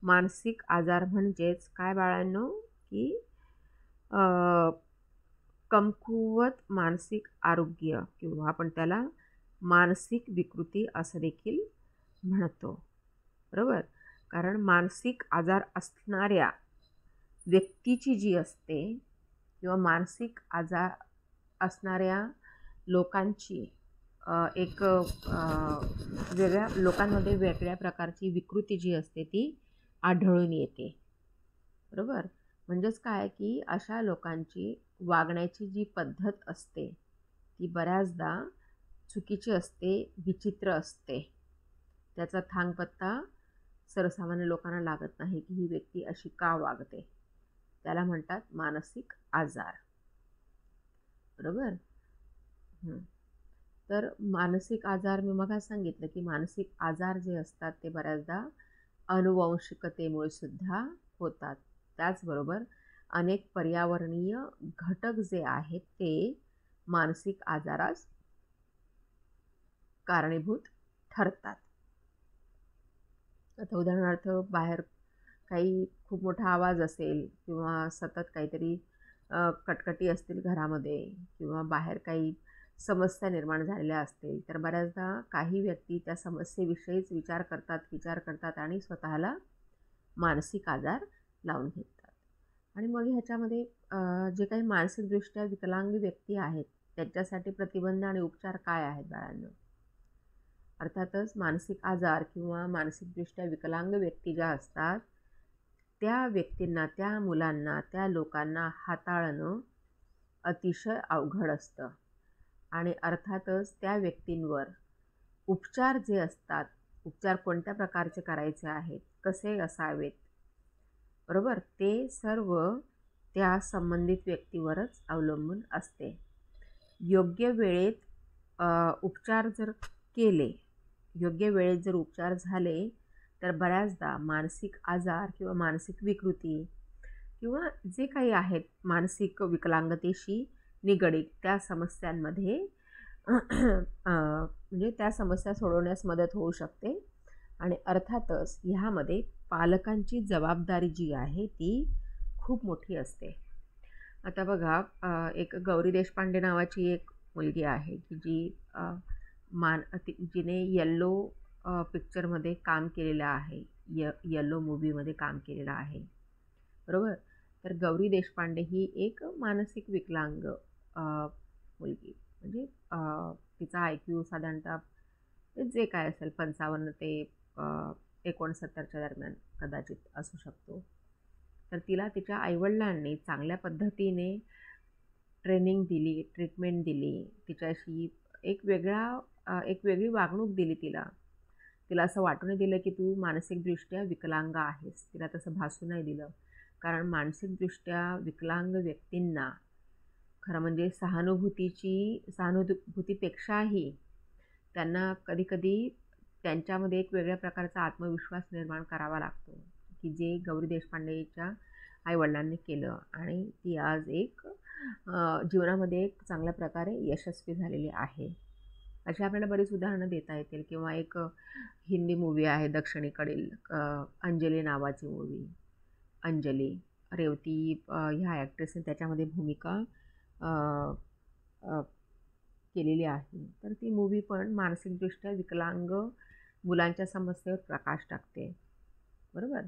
मानसिक आजार म्हणजेच काय बाळांनो, की कमकुवत मानसिक आरोग्य किंवा आपण त्याला मानसिक विकृती असं देखील म्हणतो, बरोबर. कारण मानसिक आजार असणाऱ्या व्यक्तीची जी असते किंवा मानसिक आजार असणाऱ्या लोकांची एक वेगळ्या लोकांमध्ये वेगळ्या प्रकारची विकृती जी असते ती आढळून येते, बरोबर. म्हणजेच काय की अशा लोकांची वागण्याची जी पद्धत असते ती बऱ्याचदा चुकीची असते, विचित्र असते. त्याचा थांगपत्ता सर्वसामान्य लोकांना लागत नाही की ही व्यक्ती अशी का वागते. त्याला म्हणतात मानसिक आजार, बरोबर. तर मानसिक आजार, मी मग सांगितलं की मानसिक आजार जे असतात ते बऱ्याचदा अनुवंशिकतेमुळे सुद्धा होतात. त्याचबरोबर अनेक पर्यावरणीय घटक जे आहेत ते मानसिक आजारास कारणीभूत ठरतात. आता उदाहरणार्थ बाहेर काही खूप मोठा आवाज असेल किंवा सतत काहीतरी कटकटी असतील घरामध्ये किंवा बाहेर काही समस्या निर्माण झालेल्या असतील तर बऱ्याचदा काही व्यक्ती त्या समस्येविषयीच विचार करतात आणि स्वतःला मानसिक आजार लावून घेतात. आणि मग ह्याच्यामध्ये जे काही मानसिकदृष्ट्या विकलांग व्यक्ती आहेत त्यांच्यासाठी प्रतिबंध आणि उपचार काय आहेत बाळांनो. अर्थातच मानसिक आजार किंवा मानसिकदृष्ट्या विकलांग व्यक्ती ज्या असतात त्या व्यक्तींना, त्या मुलांना, त्या लोकांना हाताळणं अतिशय अवघड असतं. आणि अर्थातच त्या व्यक्तींवर उपचार जे असतात, उपचार कोणत्या प्रकारचे करायचे आहेत, कसे असावेत, बरोबर, ते सर्व त्या संबंधित व्यक्तीवरच अवलंबून असते. योग्य वेळेत उपचार जर केले, योग्य वेळेत जर उपचार झाले तर बऱ्याचदा मानसिक आजार किंवा मानसिक विकृती किंवा जे काही आहेत मानसिक विकलांगतेशी निगडीत त्या समस्यांमध्ये म्हणजे त्या समस्या सोडवण्यास मदत होऊ शकते. आणि अर्थातच ह्यामध्ये पालकांची जबाबदारी जी आहे ती खूप मोठी असते. आता बघा, एक गौरी देशपांडे नावाची एक मुलगी आहे की जी जिने येल्लो पिक्चरमध्ये काम केलेलं आहे, येल्लो मूवीमध्ये काम केलेलं आहे, बरोबर. तर गौरी देशपांडे ही एक मानसिक विकलांग मुलगी, म्हणजे तिचा IQ साधारणतः जे काय असेल 55 ते 69च्या दरम्यान कदाचित असू शकतो. तर तिला तिच्या आईवडिलांनी चांगल्या पद्धतीने ट्रेनिंग दिली, ट्रीटमेंट दिली, तिच्याशी एक वेगळी वागणूक दिली. तिला असं वाटू नाही दिलं की तू मानसिकदृष्ट्या विकलांग आहेस. तिला तसं भासू नाही दिलं. कारण मानसिकदृष्ट्या विकलांग व्यक्तींना खरं म्हणजे सहानुभूतीपेक्षाही त्यांना कधीकधी त्यांच्यामध्ये एक वेगळ्या प्रकारचा आत्मविश्वास निर्माण करावा लागतो की जे गौरी देशपांडेच्या आईवडिलांनी केलं आणि ती आज एक जीवनामध्ये एक चांगल्या प्रकारे यशस्वी झालेली आहे. अशी आपल्याला बरीच उदाहरणं देता येतील. किंवा एक हिंदी मूवी आहे दक्षिणेकडील, अंजली नावाची मूवी. अंजली रेवती ह्या ॲक्ट्रेसने त्याच्यामध्ये भूमिका केलेली आहे. तर ती मूवी पण मानसिकदृष्ट्या विकलांग मुलांच्या समस्येवर प्रकाश टाकते, बरोबर.